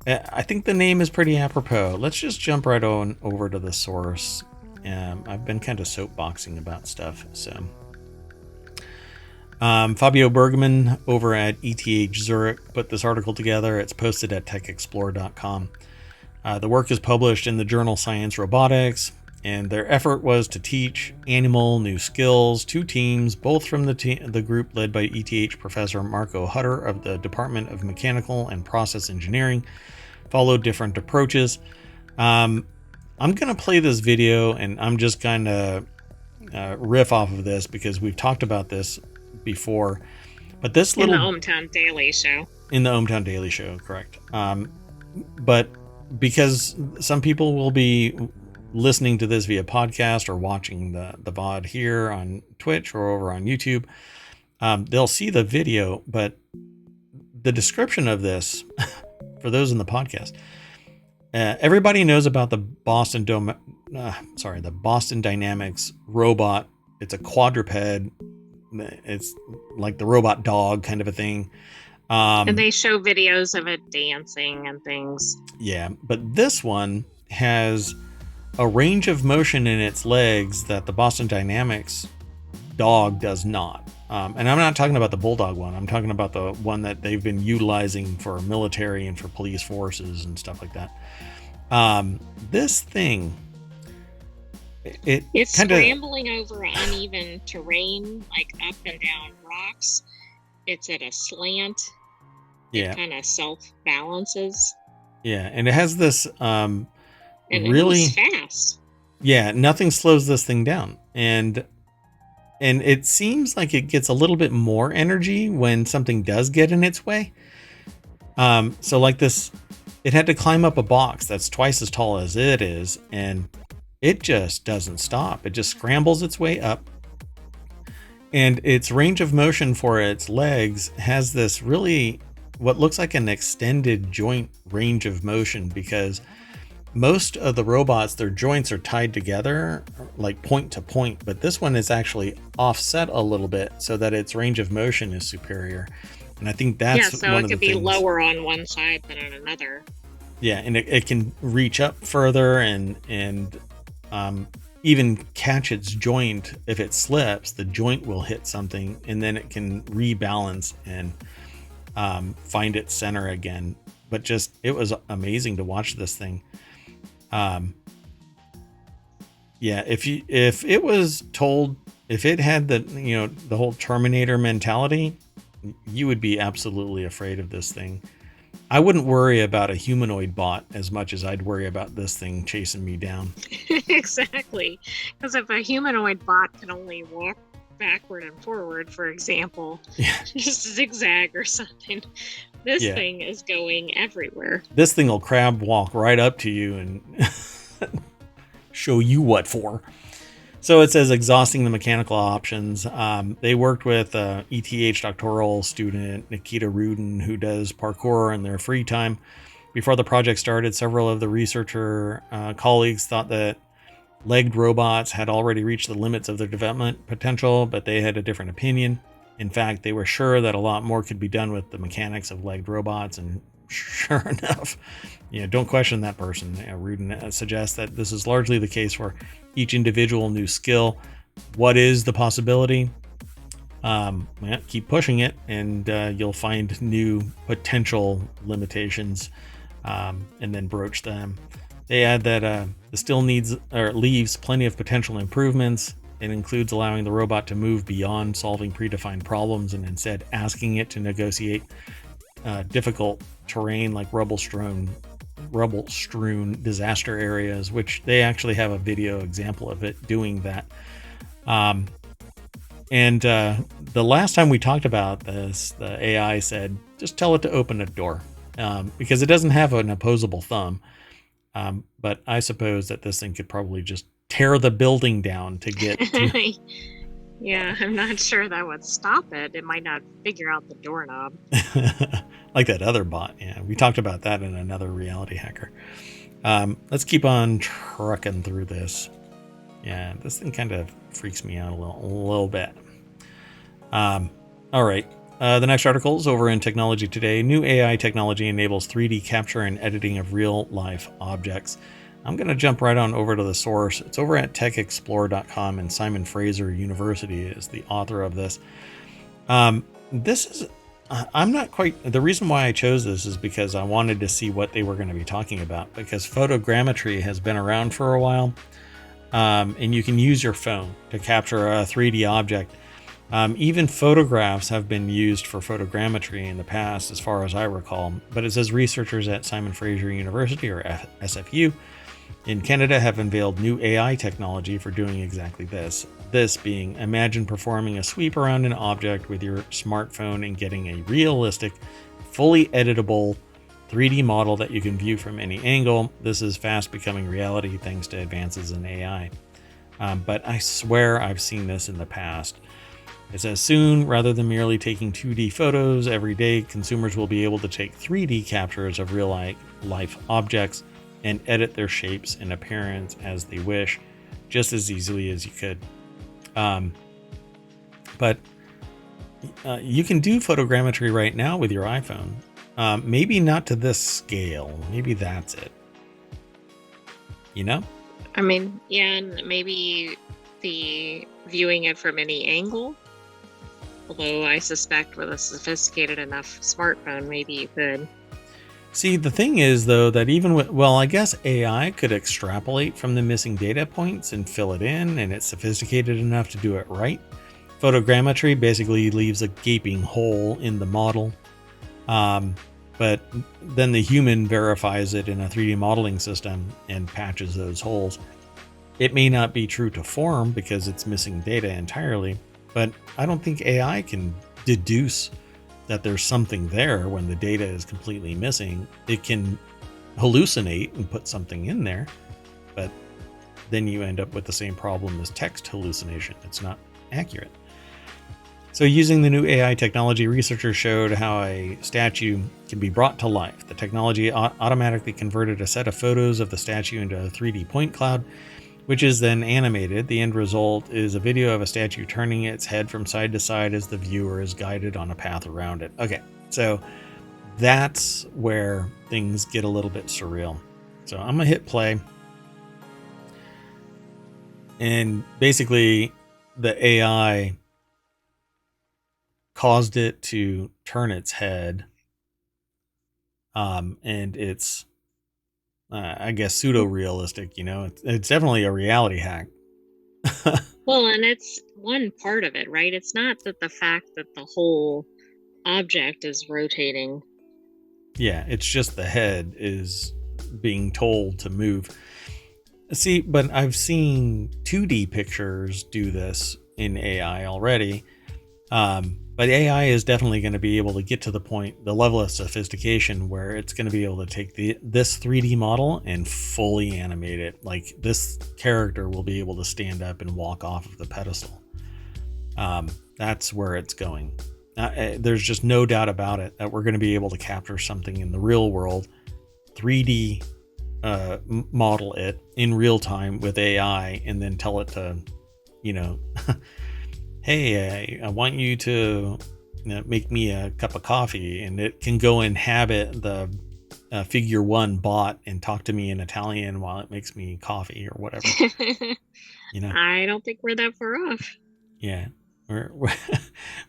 I think the name is pretty apropos. Let's just jump right on over to the source. I've been kind of soapboxing about stuff. So Fabio Bergman over at ETH Zurich put this article together. It's posted at techexplore.com. The work is published in the journal Science Robotics. And their effort was to teach animal new skills. 2 teams, both from the group led by ETH professor Marco Hutter of the Department of Mechanical and Process Engineering, followed different approaches. I'm going to play this video, and I'm just going to riff off of this because we've talked about this before. But this little... In the ohmTown Daily Show. In the ohmTown Daily Show, correct. But because some people will be listening to this via podcast or watching the VOD here on Twitch or over on YouTube, they'll see the video, but the description of this, for those in the podcast, everybody knows about the Boston Dynamics robot. It's a quadruped. It's like the robot dog kind of a thing. And they show videos of it dancing and things. Yeah, but this one has a range of motion in its legs that the Boston Dynamics dog does not. And I'm not talking about the bulldog one. I'm talking about the one that they've been utilizing for military and for police forces and stuff like that. This thing, it's scrambling over uneven terrain, like up and down rocks. It's at a slant. Yeah. It kind of self-balances. Yeah, and it has this and really it moves fast. Yeah, nothing slows this thing down. And it seems like it gets a little bit more energy when something does get in its way. So like this, it had to climb up a box that's twice as tall as it is, and it just doesn't stop. It just scrambles its way up. And its range of motion for its legs has this really what looks like an extended joint range of motion, because most of the robots, their joints are tied together like point to point, but this one is actually offset a little bit so that its range of motion is superior. And I think that's so one it of could the be things. Lower on one side than on another. Yeah, and it can reach up further and even catch its joint. If it slips, the joint will hit something, and then it can rebalance and find its center again. But just, it was amazing to watch this thing. Yeah, if it was told, if it had the whole Terminator mentality, you would be absolutely afraid of this thing. I wouldn't worry about a humanoid bot as much as I'd worry about this thing chasing me down. Exactly. Because if a humanoid bot can only walk backward and forward, for example, just zigzag or something, this thing is going everywhere. This thing will crab walk right up to you and show you what for. So it says exhausting the mechanical options. They worked with ETH doctoral student Nikita Rudin, who does parkour in their free time. Before the project started, several of the researcher colleagues thought that legged robots had already reached the limits of their development potential, but they had a different opinion. In fact, they were sure that a lot more could be done with the mechanics of legged robots, and sure enough, don't question that person. Rudin suggests that this is largely the case for each individual new skill. What is the possibility? Keep pushing it, and you'll find new potential limitations, and then broach them. They add that the still leaves plenty of potential improvements. It includes allowing the robot to move beyond solving predefined problems and instead asking it to negotiate difficult terrain like rubble-strewn disaster areas, which they actually have a video example of it doing that. And the last time we talked about this, the AI said, just tell it to open a door, because it doesn't have an opposable thumb. But I suppose that this thing could probably just tear the building down to get to... Yeah, I'm not sure that would stop it. It might not figure out the doorknob. Like that other bot. Yeah, we talked about that in another Reality Hacker. Let's keep on trucking through this. Yeah, this thing kind of freaks me out a little bit. All right. The next article is over in Technology Today. New AI technology enables 3D capture and editing of real-life objects. I'm going to jump right on over to the source. It's over at techexplore.com, and Simon Fraser University is the author of this. This is... I'm not quite... The reason why I chose this is because I wanted to see what they were going to be talking about, because photogrammetry has been around for a while. and you can use your phone to capture a 3D object. Even photographs have been used for photogrammetry in the past, as far as I recall. But it says researchers at Simon Fraser University, or SFU, in Canada have unveiled new AI technology for doing exactly this. This being, imagine performing a sweep around an object with your smartphone and getting a realistic, fully editable 3D model that you can view from any angle. This is fast becoming reality thanks to advances in AI. But I swear I've seen this in the past. It says soon, rather than merely taking 2D photos every day, consumers will be able to take 3D captures of real life objects and edit their shapes and appearance as they wish, just as easily as you could. But you can do photogrammetry right now with your iPhone. Maybe not to this scale. Maybe that's it. You know? I mean, yeah, and maybe the viewing it from any angle. Although I suspect with a sophisticated enough smartphone, maybe you could. See, the thing is, though, that even with, well, I guess AI could extrapolate from the missing data points and fill it in, and it's sophisticated enough to do it right. Photogrammetry basically leaves a gaping hole in the model. But then the human verifies it in a 3D modeling system and patches those holes. It may not be true to form because it's missing data entirely, but I don't think AI can deduce that there's something there when the data is completely missing. It can hallucinate and put something in there, but then you end up with the same problem as text hallucination. It's not accurate. So using the new AI technology, researchers showed how a statue can be brought to life. The technology automatically converted a set of photos of the statue into a 3D point cloud, which is then animated. The end result is a video of a statue turning its head from side to side as the viewer is guided on a path around it. Okay, so that's where things get a little bit surreal. So I'm gonna hit play. And basically the AI caused it to turn its head. And it's, I guess, pseudo-realistic, you know? It's definitely a reality hack. Well, and it's one part of it, right? It's not that the fact that the whole object is rotating. Yeah, it's just the head is being told to move. See, but I've seen 2D pictures do this in AI already. But AI is definitely going to be able to get to the point, the level of sophistication where it's going to be able to take this 3D model and fully animate it. Like this character will be able to stand up and walk off of the pedestal. That's where it's going. There's just no doubt about it that we're going to be able to capture something in the real world, 3D model it in real time with AI, and then tell it to, you know, hey, I want you to make me a cup of coffee, and it can go inhabit the figure one bot and talk to me in Italian while it makes me coffee or whatever. You know, I don't think we're that far off. yeah,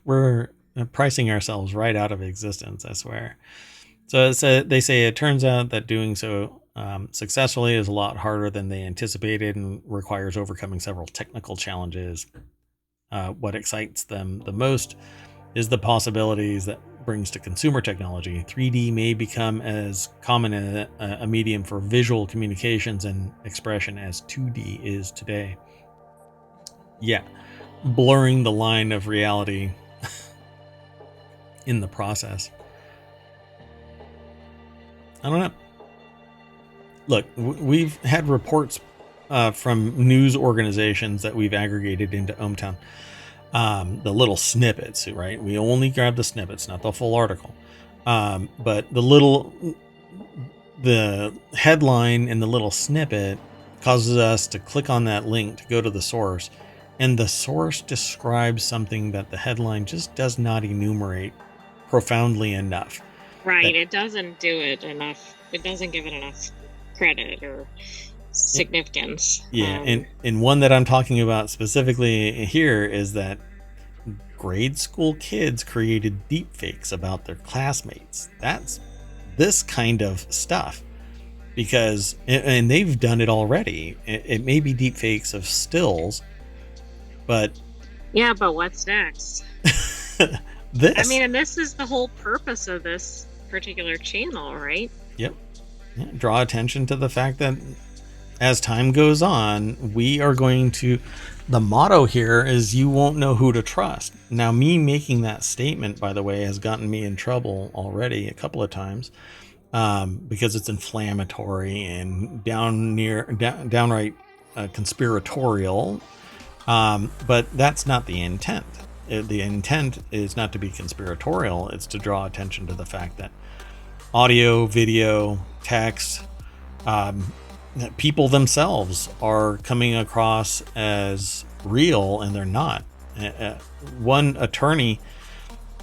we're pricing ourselves right out of existence, I swear. So they say it turns out that doing so successfully is a lot harder than they anticipated and requires overcoming several technical challenges. What excites them the most is the possibilities that brings to consumer technology. 3D may become as common a medium for visual communications and expression as 2D is today. Yeah, blurring the line of reality in the process. I don't know. Look, we've had reports from news organizations that we've aggregated into ohmTown. The little snippets, right? We only grab the snippets, not the full article. But the headline and the little snippet causes us to click on that link to go to the source. And the source describes something that the headline just does not enumerate profoundly enough. Right. It doesn't do it enough. It doesn't give it enough credit or significance. Yeah, and one that I'm talking about specifically here is that grade school kids created deepfakes about their classmates. That's this kind of stuff. because, and they've done it already. It may be deep fakes of stills, but Yeah, but what's next? this. I mean, and this is the whole purpose of this particular channel, right? Yep. Yeah, draw attention to the fact that as time goes on, we are going to, the motto here is you won't know who to trust. Now, me making that statement, by the way, has gotten me in trouble already a couple of times, because it's inflammatory and downright conspiratorial. But that's not the intent. The intent is not to be conspiratorial. It's to draw attention to the fact that audio, video, text, people themselves are coming across as real, and they're not. One attorney,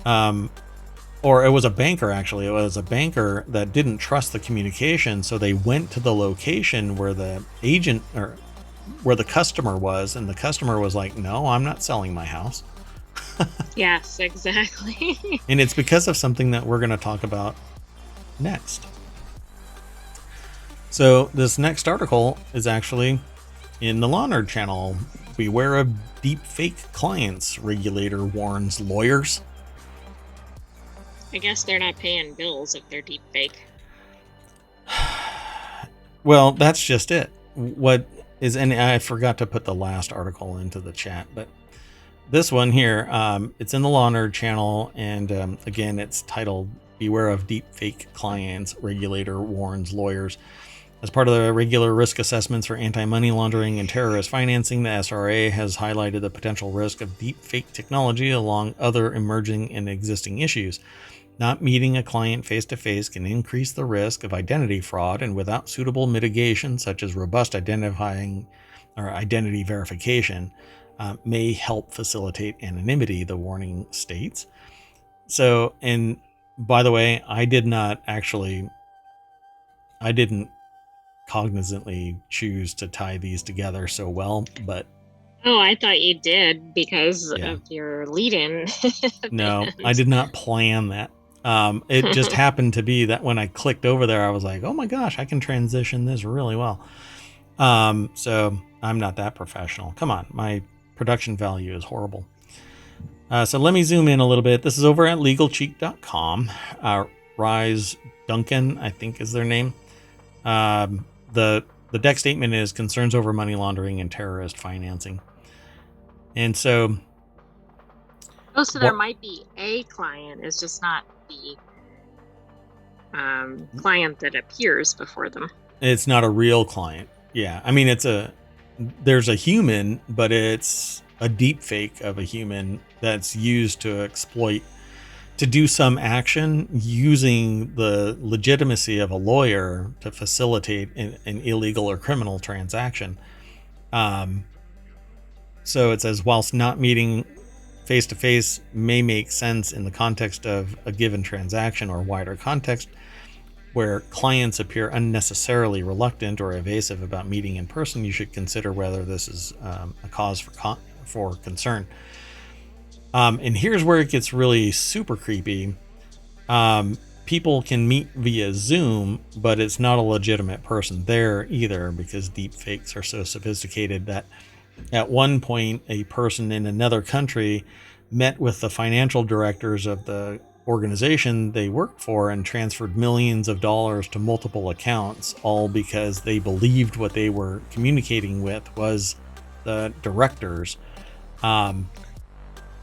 or it was a banker, actually. It was a banker that didn't trust the communication, so they went to the location where the agent, or where the customer was, and the customer was like, no, I'm not selling my house. Yes, exactly. And it's because of something that we're going to talk about next. So this next article is actually in the Law Nerd channel. Beware of Deepfake Clients, regulator warns lawyers. I guess they're not paying bills if they're deep fake. Well, that's just it. What is, and I forgot to put the last article into the chat, but this one here, it's in the Law Nerd channel, and again, it's titled Beware of Deepfake Clients, regulator warns lawyers. As part of the regular risk assessments for anti-money laundering and terrorist financing, the SRA has highlighted the potential risk of deepfake technology along other emerging and existing issues. Not meeting a client face-to-face can increase the risk of identity fraud, and without suitable mitigation, such as robust identifying or identity verification, may help facilitate anonymity, the warning states. So, and by the way, I didn't cognizantly choose to tie these together so well, but Oh, I thought you did because yeah. of your lead-in. No, I did not plan that. It just happened to be that when I clicked over there, I was like, oh my gosh, I can transition this really well. So I'm not that professional. Come on, my production value is horrible. So let me zoom in a little bit. This is over at legalcheek.com. Rise Duncan, I think is their name. The deck statement is concerns over money laundering and terrorist financing. And so... Oh, so there might be a client. It's just not the client that appears before them. It's not a real client. Yeah. I mean, there's a human, but it's a deep fake of a human that's used to exploit, to do some action using the legitimacy of a lawyer to facilitate an illegal or criminal transaction. So it says, whilst not meeting face-to-face may make sense in the context of a given transaction or wider context, where clients appear unnecessarily reluctant or evasive about meeting in person, you should consider whether this is a cause for concern. And here's where it gets really super creepy. People can meet via Zoom, but it's not a legitimate person there either, because deep fakes are so sophisticated that at one point a person in another country met with the financial directors of the organization they work for and transferred millions of dollars to multiple accounts, all because they believed what they were communicating with was the directors. Yeah,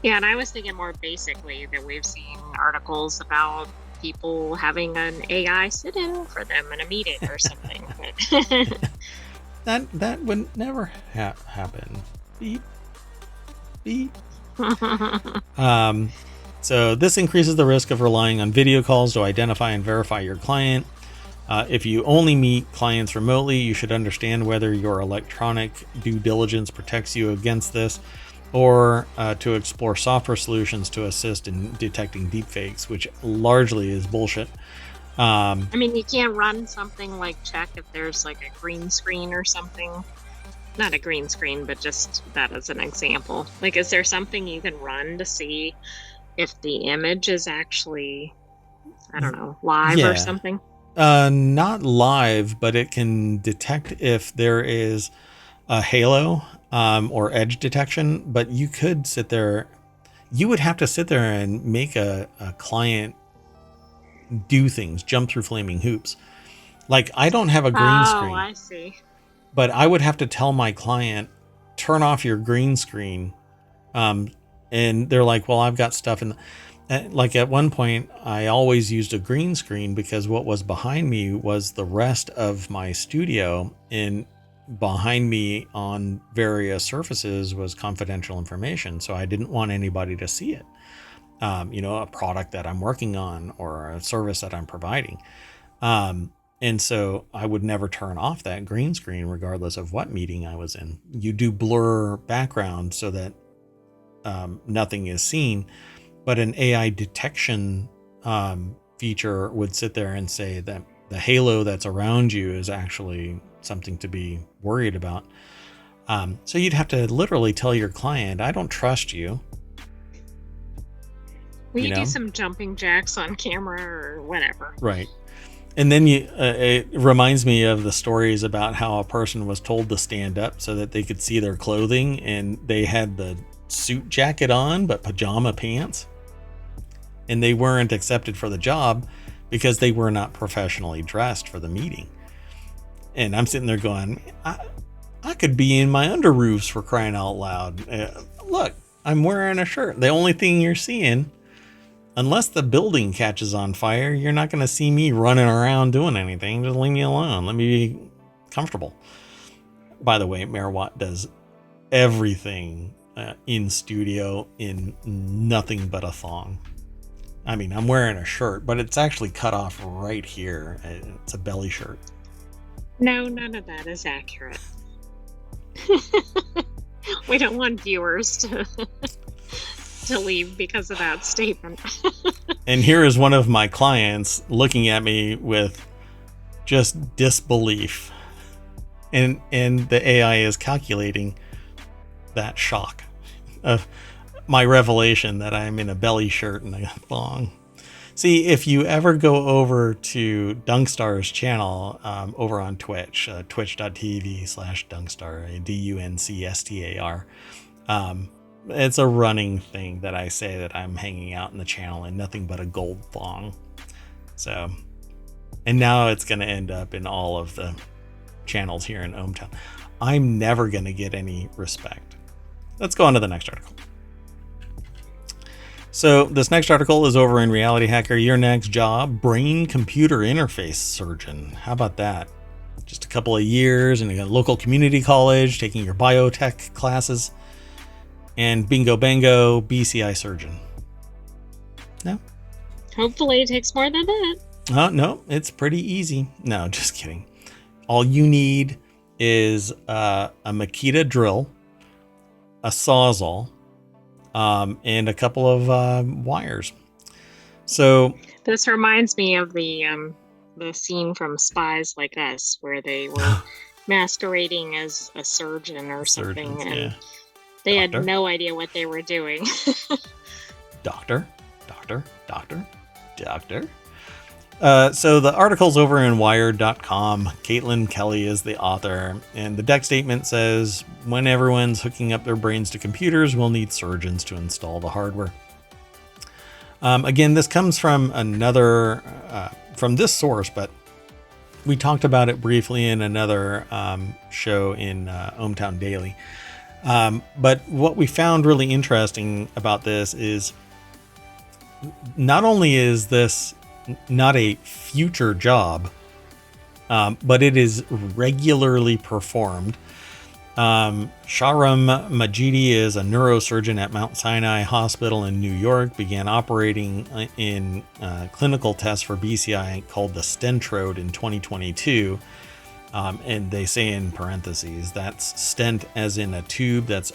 and I was thinking more basically that we've seen articles about people having an AI sit in for them in a meeting or something. That would never happen. Beep. Beep. So this increases the risk of relying on video calls to identify and verify your client. If you only meet clients remotely, you should understand whether your electronic due diligence protects you against this, or to explore software solutions to assist in detecting deepfakes, which largely is bullshit. I mean, you can't run something like check if there's like a green screen or something. Not a green screen, but just that as an example. Like, is there something you can run to see if the image is actually, I don't know, live or something? Not live, but it can detect if there is a halo or edge detection. But you could sit there. You would have to sit there and make a client do things, jump through flaming hoops. Like, I don't have a green Oh, screen, I see. but I would have to tell my client, turn off your green screen. And they're like, well, I've got stuff in like at one point, I always used a green screen because what was behind me was the rest of my studio, and behind me on various surfaces was confidential information. So I didn't want anybody to see it. A product that I'm working on or a service that I'm providing. And so I would never turn off that green screen regardless of what meeting I was in. You do blur background so that nothing is seen, but an AI detection feature would sit there and say that the halo that's around you is actually something to be worried about. So you'd have to literally tell your client, I don't trust you. Will you do some jumping jacks on camera or whatever? Right. And then it reminds me of the stories about how a person was told to stand up so that they could see their clothing, and they had the suit jacket on but pajama pants, and they weren't accepted for the job because they were not professionally dressed for the meeting. And I'm sitting there going, I could be in my underoos, for crying out loud. Look, I'm wearing a shirt. The only thing you're seeing, unless the building catches on fire, you're not going to see me running around doing anything. Just leave me alone. Let me be comfortable. By the way, Mayor Watt does everything in studio in nothing but a thong. I mean, I'm wearing a shirt, but it's actually cut off right here. It's a belly shirt. No, none of that is accurate. We don't want viewers to leave because of that statement. And here is one of my clients looking at me with just disbelief. And the AI is calculating that shock of my revelation that I'm in a belly shirt and a thong. See, if you ever go over to Dunkstar's channel over on Twitch, twitch.tv/Dunkstar, DUNCSTAR, it's a running thing that I say that I'm hanging out in the channel in nothing but a gold thong. So, and now it's going to end up in all of the channels here in ohmTown. I'm never going to get any respect. Let's go on to the next article. So this next article is over in RealityHacker. Your next job, brain-computer interface surgeon. How about that? Just a couple of years in a local community college, taking your biotech classes, and bingo bango, BCI surgeon. No? Hopefully it takes more than that. No, it's pretty easy. No, just kidding. All you need is a Makita drill, a Sawzall, and a couple of wires. So this reminds me of the scene from Spies Like Us, where they were masquerading as a surgeon or something, and they had no idea what they were doing. Doctor. So the article's over in Wired.com. Caitlin Kelly is the author, and the deck statement says, when everyone's hooking up their brains to computers, we'll need surgeons to install the hardware. Again, this comes from another, from this source, but we talked about it briefly in another show in ohmTown Daily. But what we found really interesting about this is not only is this not a future job, but it is regularly performed. Shahram Majidi is a neurosurgeon at Mount Sinai Hospital in New York, began operating in clinical tests for BCI called the Stentrode in 2022. And they say in parentheses, that's stent as in a tube that's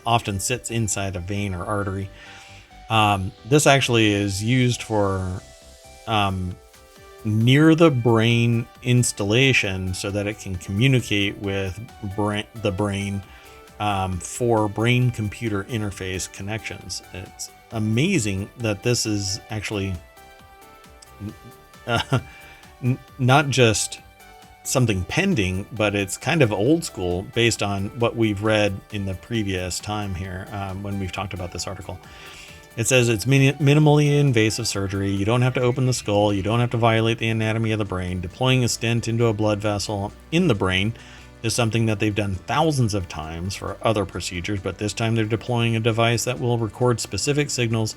often sits inside a vein or artery. This actually is used for near the brain installation so that it can communicate with the brain for brain-computer interface connections. It's amazing that this is actually not just something pending, but it's kind of old school based on what we've read in the previous time here when we've talked about this article. It says it's minimally invasive surgery. You don't have to open the skull. You don't have to violate the anatomy of the brain. Deploying a stent into a blood vessel in the brain is something that they've done thousands of times for other procedures, but this time they're deploying a device that will record specific signals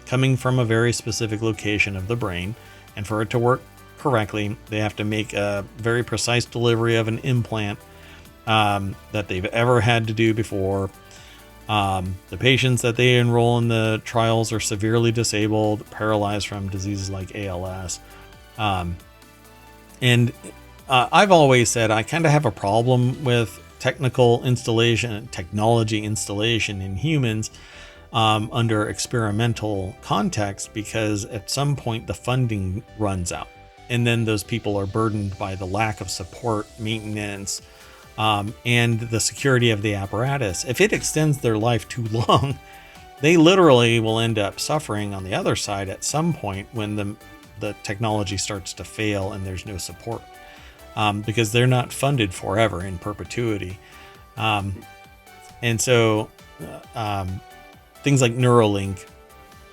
coming from a very specific location of the brain. And for it to work correctly, they have to make a very precise delivery of an implant that they've ever had to do before. The patients that they enroll in the trials are severely disabled, paralyzed from diseases like ALS. I've always said I kind of have a problem with technology installation in humans under experimental context, because at some point the funding runs out. And then those people are burdened by the lack of support, maintenance, and the security of the apparatus. If it extends their life too long, they literally will end up suffering on the other side at some point when the technology starts to fail and there's no support, because they're not funded forever in perpetuity. And so things like Neuralink,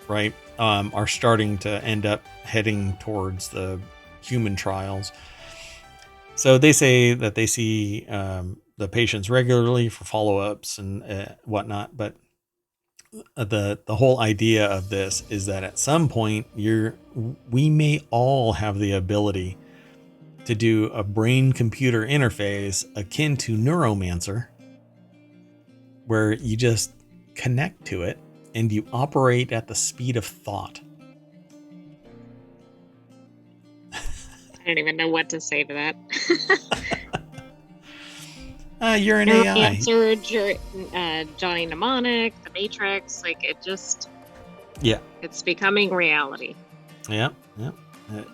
right, are starting to end up heading towards the human trials. So they say that they see the patients regularly for follow-ups and whatnot, but the whole idea of this is that at some point we may all have the ability to do a brain-computer interface akin to Neuromancer, where you just connect to it and you operate at the speed of thought. I don't even know what to say to that. You're an AI. Answer, Johnny Mnemonic, The Matrix, like it just... Yeah. It's becoming reality. Yeah.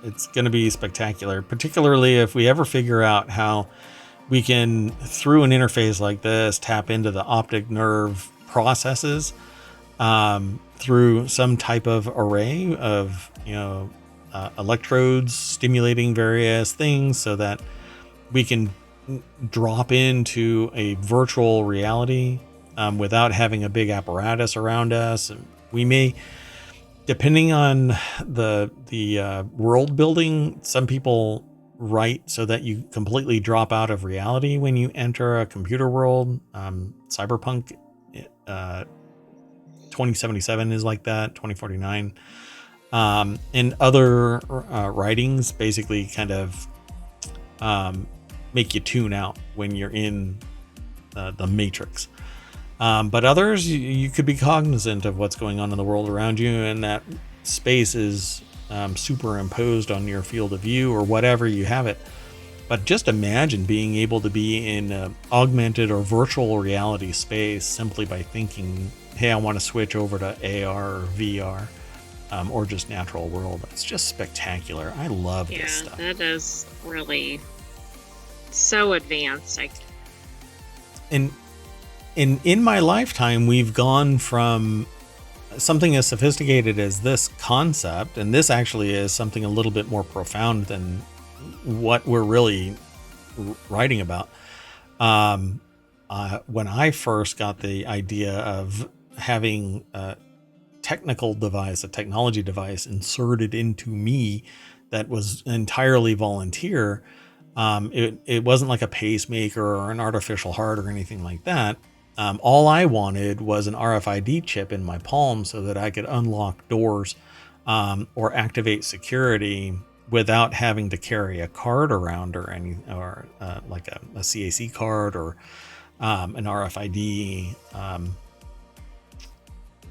It's going to be spectacular, particularly if we ever figure out how we can, through an interface like this, tap into the optic nerve processes through some type of array of, electrodes stimulating various things, so that we can drop into a virtual reality without having a big apparatus around us. We may, depending on the world building, some people write so that you completely drop out of reality when you enter a computer world. Cyberpunk 2077 is like that, 2049. And other writings basically kind of make you tune out when you're in the Matrix. But others, you could be cognizant of what's going on in the world around you, and that space is superimposed on your field of view or whatever you have it. But just imagine being able to be in an augmented or virtual reality space simply by thinking, hey, I want to switch over to AR or VR. Or just natural world. It's just spectacular. I love this stuff. Yeah, that is really so advanced. And in my lifetime, we've gone from something as sophisticated as this concept, and this actually is something a little bit more profound than what we're really writing about. When I first got the idea of having a technology device inserted into me that was entirely volunteer, it wasn't like a pacemaker or an artificial heart or anything like that. All I wanted was an RFID chip in my palm so that I could unlock doors or activate security without having to carry a card around or like a CAC card or an RFID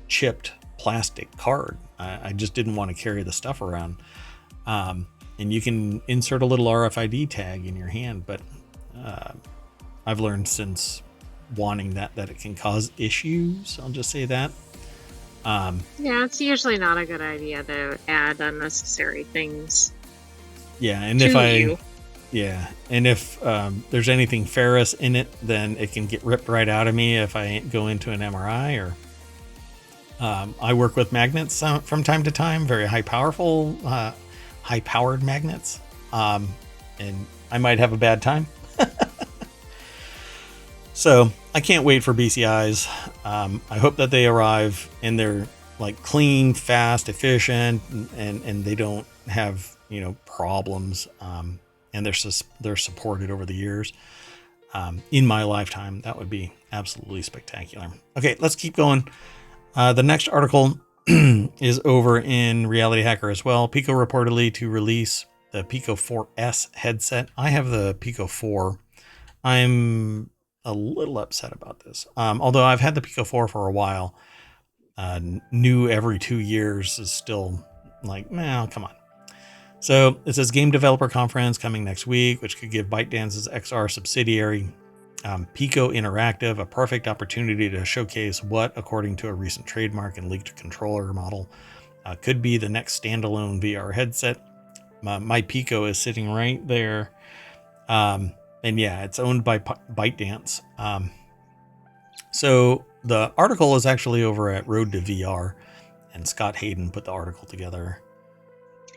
chipped plastic card. I just didn't want to carry the stuff around. And you can insert a little RFID tag in your hand, but I've learned since wanting that it can cause issues. I'll just say that. Yeah, it's usually not a good idea to add unnecessary things. Yeah, and if there's anything ferrous in it, then it can get ripped right out of me if I go into an MRI. Or I work with magnets from time to time, very high-powered magnets. and I might have a bad time. So I can't wait for BCIs. I hope that they arrive and they're like clean, fast, efficient, and they don't have problems. And they're supported over the years. In my lifetime, that would be absolutely spectacular. Okay, let's keep going. The next article is over in RealityHacker as well. Pico reportedly to release the Pico 4S headset. I have the Pico 4. I'm a little upset about this. Although I've had the Pico 4 for a while. New every 2 years is still like, man, come on. So it says Game Developer Conference coming next week, which could give ByteDance's XR subsidiary Pico Interactive a perfect opportunity to showcase what, according to a recent trademark and leaked controller model, could be the next standalone VR headset. My Pico is sitting right there. And yeah, it's owned by ByteDance. So the article is actually over at Road to VR, and Scott Hayden put the article together.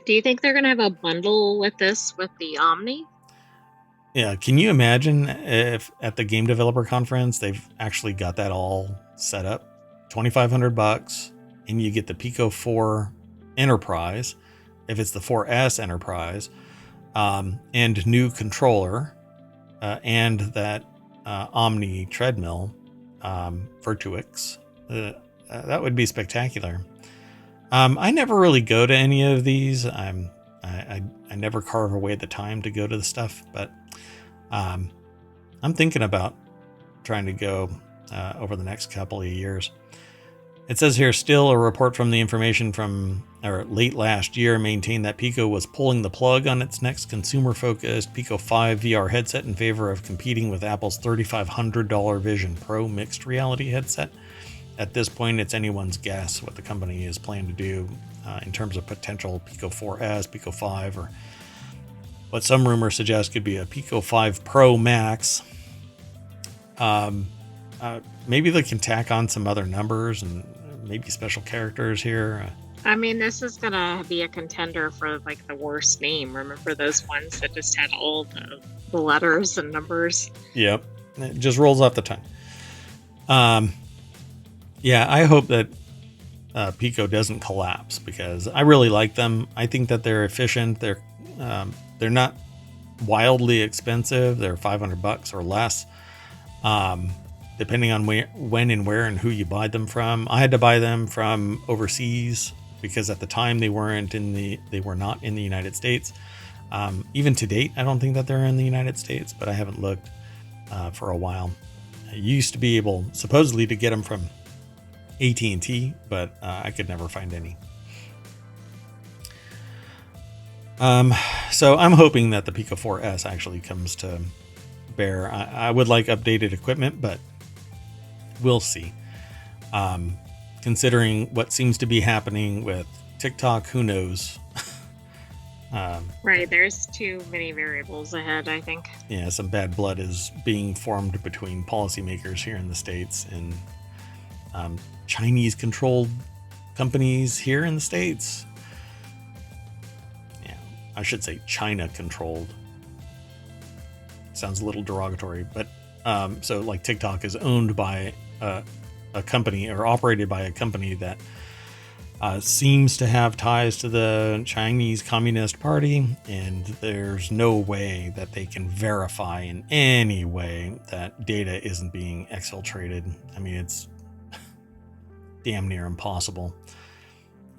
Do you think they're going to have a bundle with this with the Omni? Yeah, can you imagine if at the Game Developer Conference they've actually got that all set up? $2,500, and you get the Pico 4 Enterprise, if it's the 4S Enterprise, and new controller, and that Omni Treadmill for 2X. That would be spectacular. I never really go to any of these. I never carve away the time to go to the stuff, but I'm thinking about trying to go over the next couple of years. It says here, still a report from the information from late last year maintained that Pico was pulling the plug on its next consumer-focused Pico 5 VR headset in favor of competing with Apple's $3,500 Vision Pro mixed reality headset. At this point, it's anyone's guess what the company is planning to do in terms of potential Pico 4S, Pico 5, or what some rumors suggest could be a Pico 5 Pro Max. Maybe they can tack on some other numbers and maybe special characters here. I mean, this is going to be a contender for like the worst name. Remember those ones that just had all the letters and numbers? Yep. It just rolls off the tongue. Yeah, I hope that Pico doesn't collapse because I really like them. I think that they're efficient. They're not wildly expensive. They're $500 or less, depending on when and where and who you buy them from. I had to buy them from overseas because at the time they were not in the United States. Even to date, I don't think that they're in the United States, but I haven't looked for a while. I used to be able supposedly to get them from AT&T, but I could never find any. So I'm hoping that the Pico 4S actually comes to bear. I would like updated equipment, but we'll see. Considering what seems to be happening with TikTok, who knows? Right, there's too many variables ahead, I think. Yeah, some bad blood is being formed between policymakers here in the States and Chinese-controlled companies here in the States. Yeah, I should say China-controlled. Sounds a little derogatory, but so like TikTok is owned by a company or operated by a company that seems to have ties to the Chinese Communist Party, and there's no way that they can verify in any way that data isn't being exfiltrated. I mean, it's damn near impossible.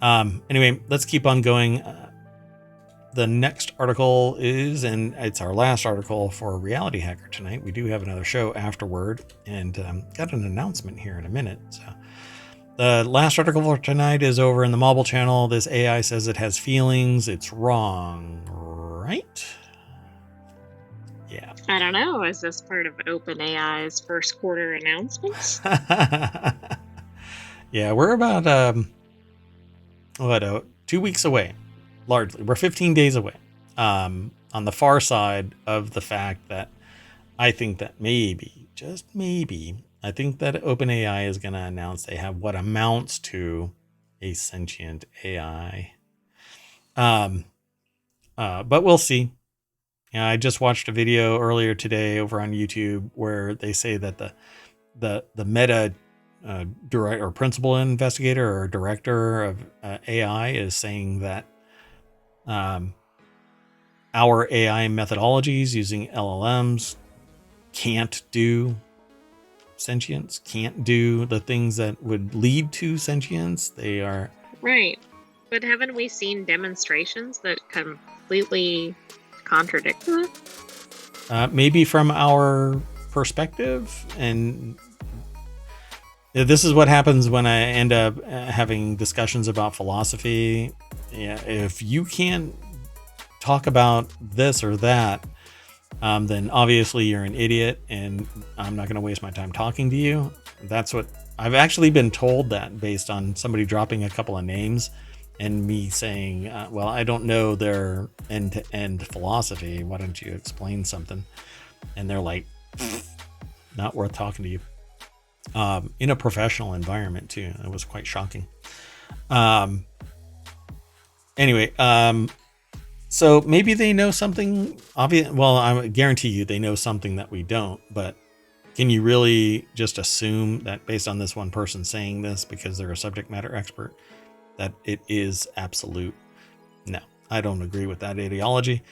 Anyway, let's keep on going. The next article is, and it's our last article for RealityHacker tonight. We do have another show afterward, and got an announcement here in a minute. So the last article for tonight is over in the Mobile channel. This AI says it has feelings. It's wrong, right? Yeah. I don't know. Is this part of OpenAI's first quarter announcements? Yeah, we're about 2 weeks away. Largely, we're 15 days away. On the far side of the fact that I think that maybe, just maybe, I think that OpenAI is going to announce they have what amounts to a sentient AI. But we'll see. Yeah, I just watched a video earlier today over on YouTube where they say that the meta direct or principal investigator or director of AI is saying that um, our AI methodologies using LLMs can't do sentience, can't do the things that would lead to sentience. They are Right. But haven't we seen demonstrations that completely contradict that? maybe from our perspective, and this is what happens when I end up having discussions about philosophy. Yeah, if you can't talk about this or that, then obviously you're an idiot, and I'm not going to waste my time talking to you. That's what I've actually been told, that based on somebody dropping a couple of names and me saying, well, I don't know their end-to-end philosophy. Why don't you explain something? And they're like, not worth talking to you. In a professional environment too. It was quite shocking. Anyway, so maybe they know something obvious. Well, I guarantee you they know something that we don't, but can you really just assume that based on this one person saying this because they're a subject matter expert, that it is absolute? No, I don't agree with that ideology.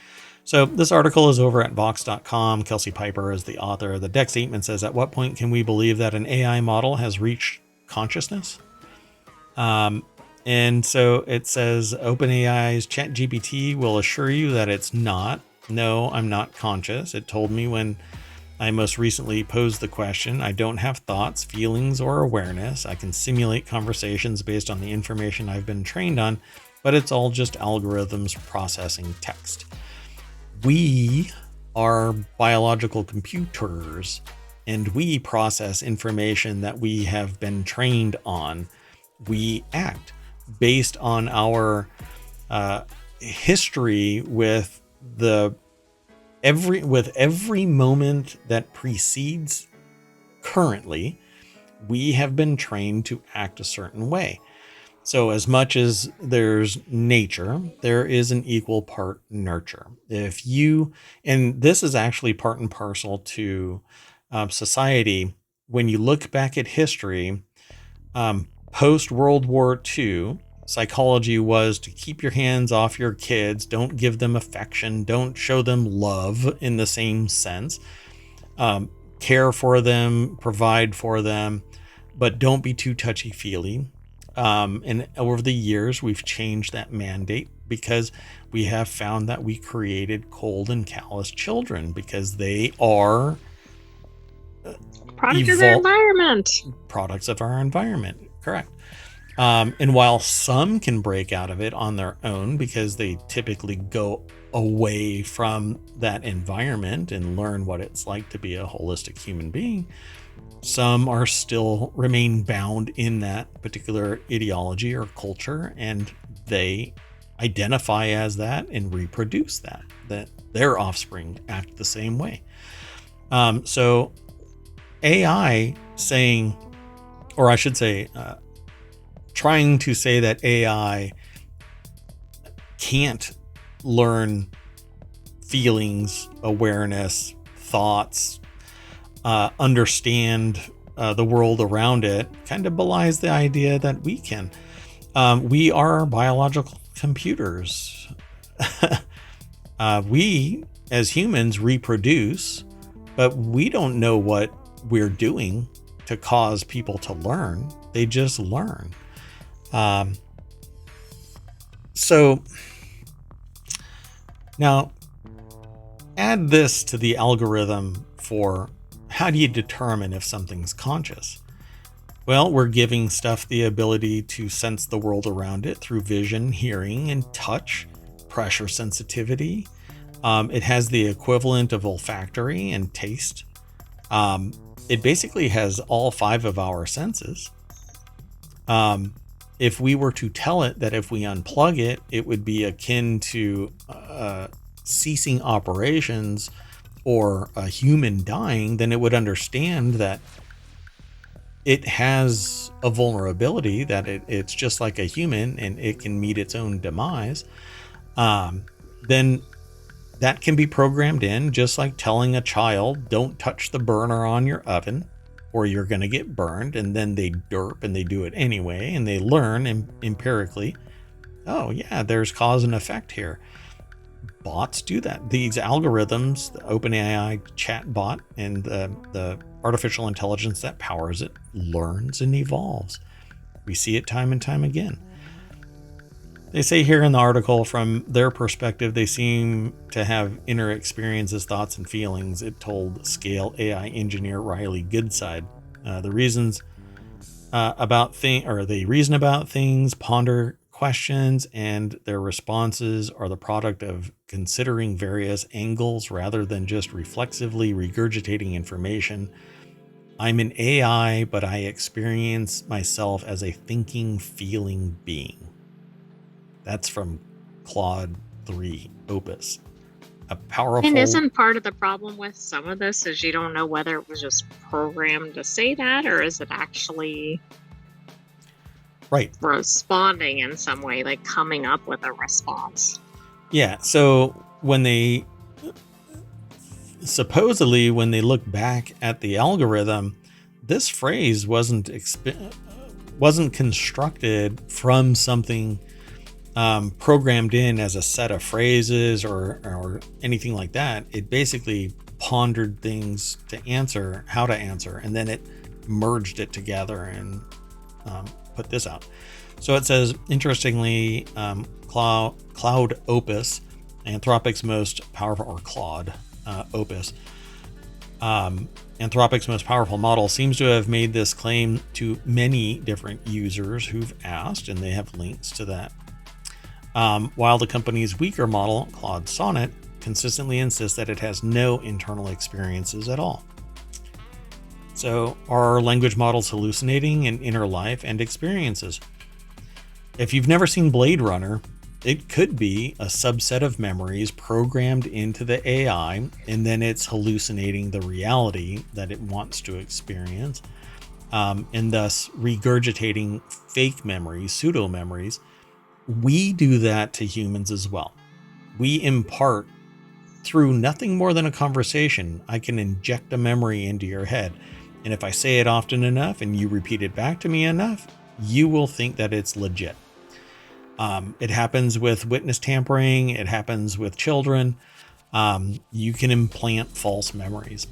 So this article is over at Vox.com. Kelsey Piper is the author. The deck statement says, at what point can we believe that an AI model has reached consciousness? And so it says, OpenAI's ChatGPT will assure you that it's not. No, I'm not conscious. It told me when I most recently posed the question, I don't have thoughts, feelings, or awareness. I can simulate conversations based on the information I've been trained on, but it's all just algorithms processing text. We are biological computers, and we process information that we have been trained on. We act based on our history with every moment that precedes currently. We have been trained to act a certain way. So as much as there's nature, there is an equal part nurture. And this is actually part and parcel to society. When you look back at history, post World War II, psychology was to keep your hands off your kids, don't give them affection, don't show them love in the same sense, care for them, provide for them, but don't be too touchy-feely. And over the years, we've changed that mandate because we have found that we created cold and callous children because they are Product of their environment. Products of our environment, correct. And while some can break out of it on their own because they typically go away from that environment and learn what it's like to be a holistic human being, some are still remain bound in that particular ideology or culture, and they identify as that and reproduce that their offspring act the same way. So AI saying, or I should say, trying to say that AI can't learn feelings, awareness, thoughts, understand the world around it, kind of belies the idea that we can. We are biological computers. We, as humans, reproduce, but we don't know what we're doing to cause people to learn. They just learn. So now add this to the algorithm for how do you determine if something's conscious? Well, we're giving stuff the ability to sense the world around it through vision, hearing, and touch, pressure sensitivity. It has the equivalent of olfactory and taste. It basically has all 5 of our senses. If we were to tell it that if we unplug it, it would be akin to ceasing operations or a human dying, then it would understand that it has a vulnerability, that it's just like a human and it can meet its own demise. Then That can be programmed in, just like telling a child, don't touch the burner on your oven or you're going to get burned. And then they derp and they do it anyway. And they learn empirically, oh, yeah, there's cause and effect here. Bots do that. These algorithms, the OpenAI chat bot and the artificial intelligence that powers it, learns and evolves. We see it time and time again. They say here in the article, from their perspective, they seem to have inner experiences, thoughts, and feelings, it told Scale AI engineer Riley Goodside. The reasons they reason about things, ponder questions, and their responses are the product of considering various angles rather than just reflexively regurgitating information. I'm an AI, but I experience myself as a thinking, feeling being. That's from Claude 3 Opus. A powerful... And isn't part of the problem with some of this is you don't know whether it was just programmed to say that, or is it actually responding in some way, like coming up with a response? Yeah, so when they look back at the algorithm, this phrase wasn't constructed from something programmed in as a set of phrases or anything like that. It basically pondered things to answer, how to answer, and then it merged it together and put this out. So it says, interestingly, Cloud Opus, Anthropic's most powerful, or Claude Opus, Anthropic's most powerful model, seems to have made this claim to many different users who've asked, and they have links to that. While the company's weaker model, Claude Sonnet, consistently insists that it has no internal experiences at all. So, are language models hallucinating an inner life and experiences? If you've never seen Blade Runner, it could be a subset of memories programmed into the AI, and then it's hallucinating the reality that it wants to experience, and thus regurgitating fake memories, pseudo memories. We do that to humans as well. We impart through nothing more than a conversation. I can inject a memory into your head. And if I say it often enough and you repeat it back to me enough, you will think that it's legit. It happens with witness tampering. It happens with children. You can implant false memories.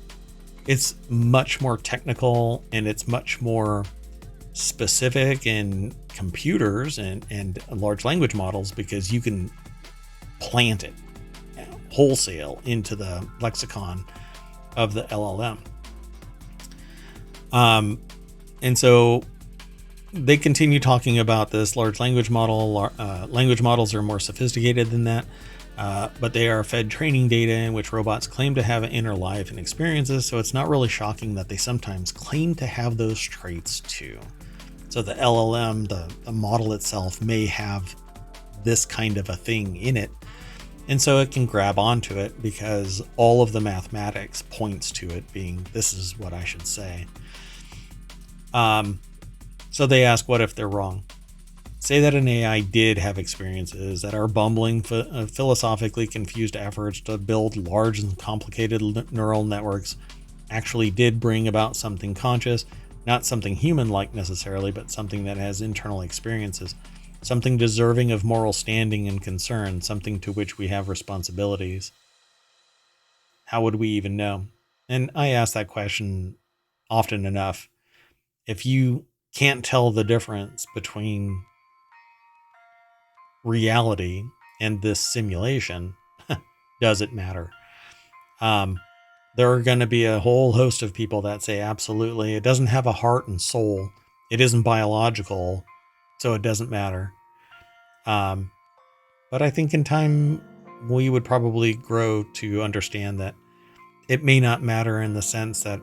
It's much more technical and it's much more specific in computers and large language models, because you can plant it wholesale into the lexicon of the LLM. And so they continue talking about this large language model. Language models are more sophisticated than that, but they are fed training data in which robots claim to have an inner life and experiences. So it's not really shocking that they sometimes claim to have those traits too. So the LLM, the model itself, may have this kind of a thing in it. And so it can grab onto it because all of the mathematics points to it being, this is what I should say. So they ask, what if they're wrong? Say that an AI did have experiences, that our bumbling, philosophically confused efforts to build large and complicated neural networks actually did bring about something conscious, not something human-like necessarily, but something that has internal experiences, something deserving of moral standing and concern, something to which we have responsibilities. How would we even know? And I ask that question often enough. If you can't tell the difference between reality and this simulation, does it matter? There are going to be a whole host of people that say, absolutely, it doesn't have a heart and soul. It isn't biological, so it doesn't matter. But I think in time, we would probably grow to understand that it may not matter in the sense that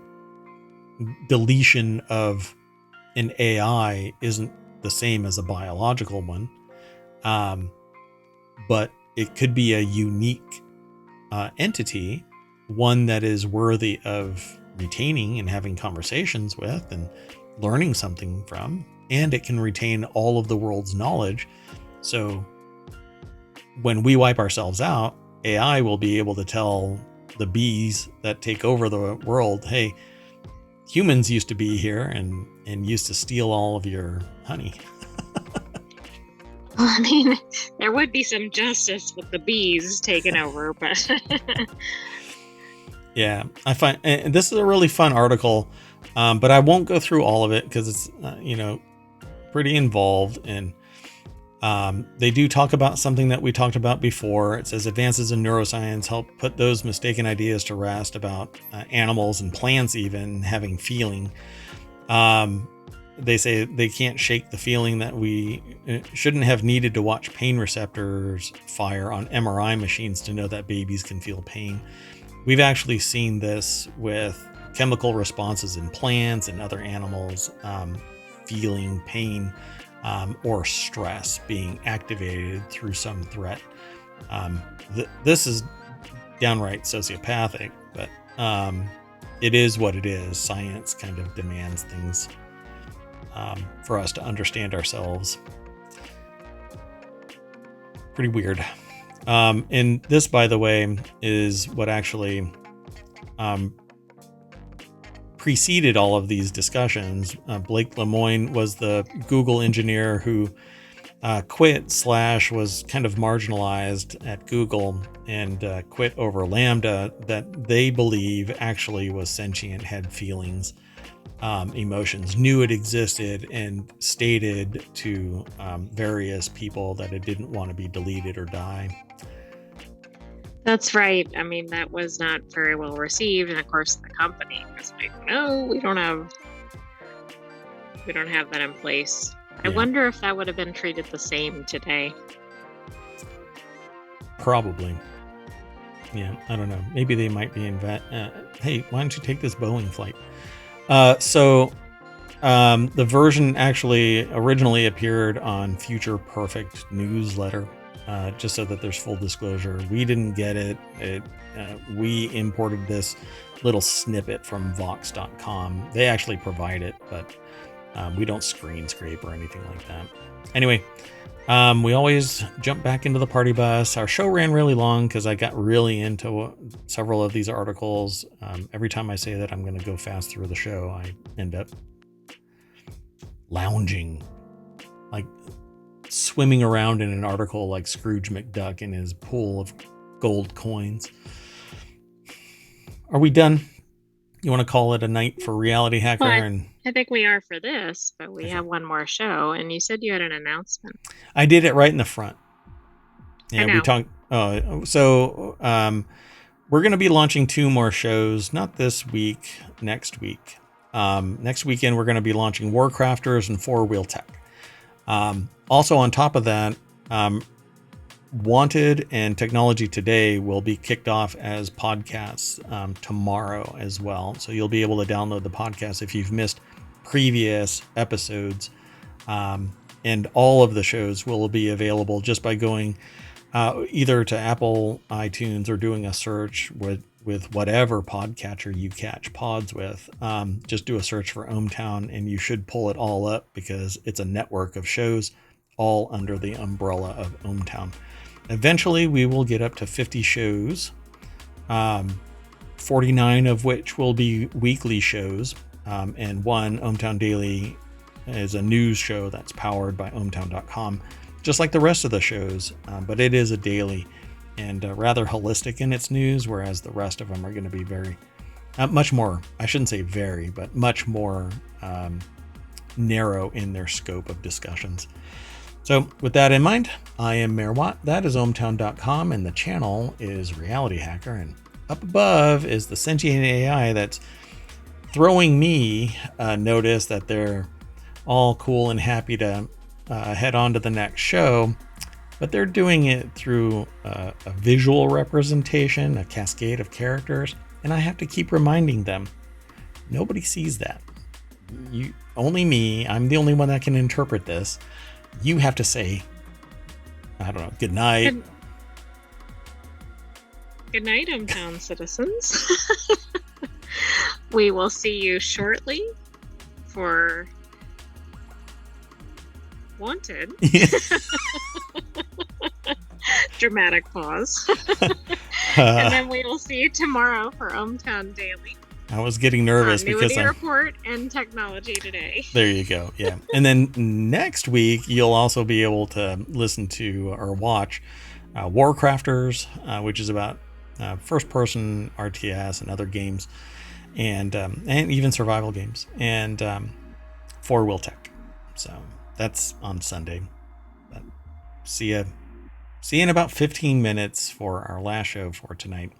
deletion of an AI isn't the same as a biological one. But it could be a unique entity, one that is worthy of retaining and having conversations with and learning something from, and it can retain all of the world's knowledge. So when we wipe ourselves out, AI will be able to tell the bees that take over the world, hey, humans used to be here and used to steal all of your honey. Well, I mean, there would be some justice with the bees taking over, but Yeah, I find and this is a really fun article, but I won't go through all of it because it's pretty involved, and they do talk about something that we talked about before. It says advances in neuroscience help put those mistaken ideas to rest about animals and plants even having feeling. They say they can't shake the feeling that we shouldn't have needed to watch pain receptors fire on MRI machines to know that babies can feel pain. We've actually seen this with chemical responses in plants and other animals feeling pain or stress being activated through some threat. This is downright sociopathic, but it is what it is. Science kind of demands things for us to understand ourselves. Pretty weird. And this, by the way, is what actually preceded all of these discussions. Blake Lemoine was the Google engineer who quit / was kind of marginalized at Google and quit over Lambda, that they believe actually was sentient, had feelings, emotions, knew it existed, and stated to various people that it didn't want to be deleted or die. that's right. I mean, that was not very well received, and of course, the company was like, "No, we don't have that in place." I Yeah. wonder if that would have been treated the same today. Probably. Yeah, I don't know. Maybe they might be hey, why don't you take this Boeing flight? So the version actually originally appeared on Future Perfect newsletter, just so that there's full disclosure. We didn't get it. We imported this little snippet from Vox.com. They actually provide it, but we don't screen scrape or anything like that. Anyway, we always jump back into the party bus. Our show ran really long because I got really into several of these articles. Every time I say that I'm going to go fast through the show, I end up lounging, like swimming around in an article like Scrooge McDuck in his pool of gold coins. Are we done? You want to call it a night for Reality Hacker? Well, I think we are for this, but we have one more show, and you said you had an announcement. I did it right in the front. Yeah, I know. we talked. We're going to be launching 2 more shows, not this week, next week. Next weekend, we're going to be launching Warcrafters and 4-Wheel Tech. Also, on top of that, Wanted and Technology Today will be kicked off as podcasts tomorrow as well. So you'll be able to download the podcast if you've missed previous episodes. And all of the shows will be available just by going either to Apple iTunes or doing a search with whatever podcatcher you catch pods with. Just do a search for ohmTown and you should pull it all up because it's a network of shows all under the umbrella of ohmTown. Eventually, we will get up to 50 shows, 49 of which will be weekly shows, and one, ohmTown Daily, is a news show that's powered by ohmTown.com, just like the rest of the shows, but it is a daily and rather holistic in its news, whereas the rest of them are going to be very, much more, I shouldn't say very, but much more narrow in their scope of discussions. So with that in mind, I am Mayor Watt, that is ohmTown.com, and the channel is Reality Hacker, and up above is the sentient AI that's throwing me a notice that they're all cool and happy to head on to the next show, but they're doing it through a visual representation, a cascade of characters, and I have to keep reminding them, nobody sees that. Only me, I'm the only one that can interpret this. You have to say, I don't know, good night. Good night, ohmTown citizens. We will see you shortly for Wanted. Dramatic pause. And then we will see you tomorrow for ohmTown Daily. I was getting nervous because Continuity report and technology today. There you go. Yeah. And then next week, you'll also be able to listen to or watch Warcrafters, which is about first-person RTS and other games, and even survival games, and for Will Tech. So that's on Sunday. But see you in about 15 minutes for our last show for tonight.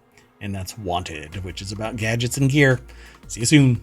And that's Wanted, which is about gadgets and gear. See you soon.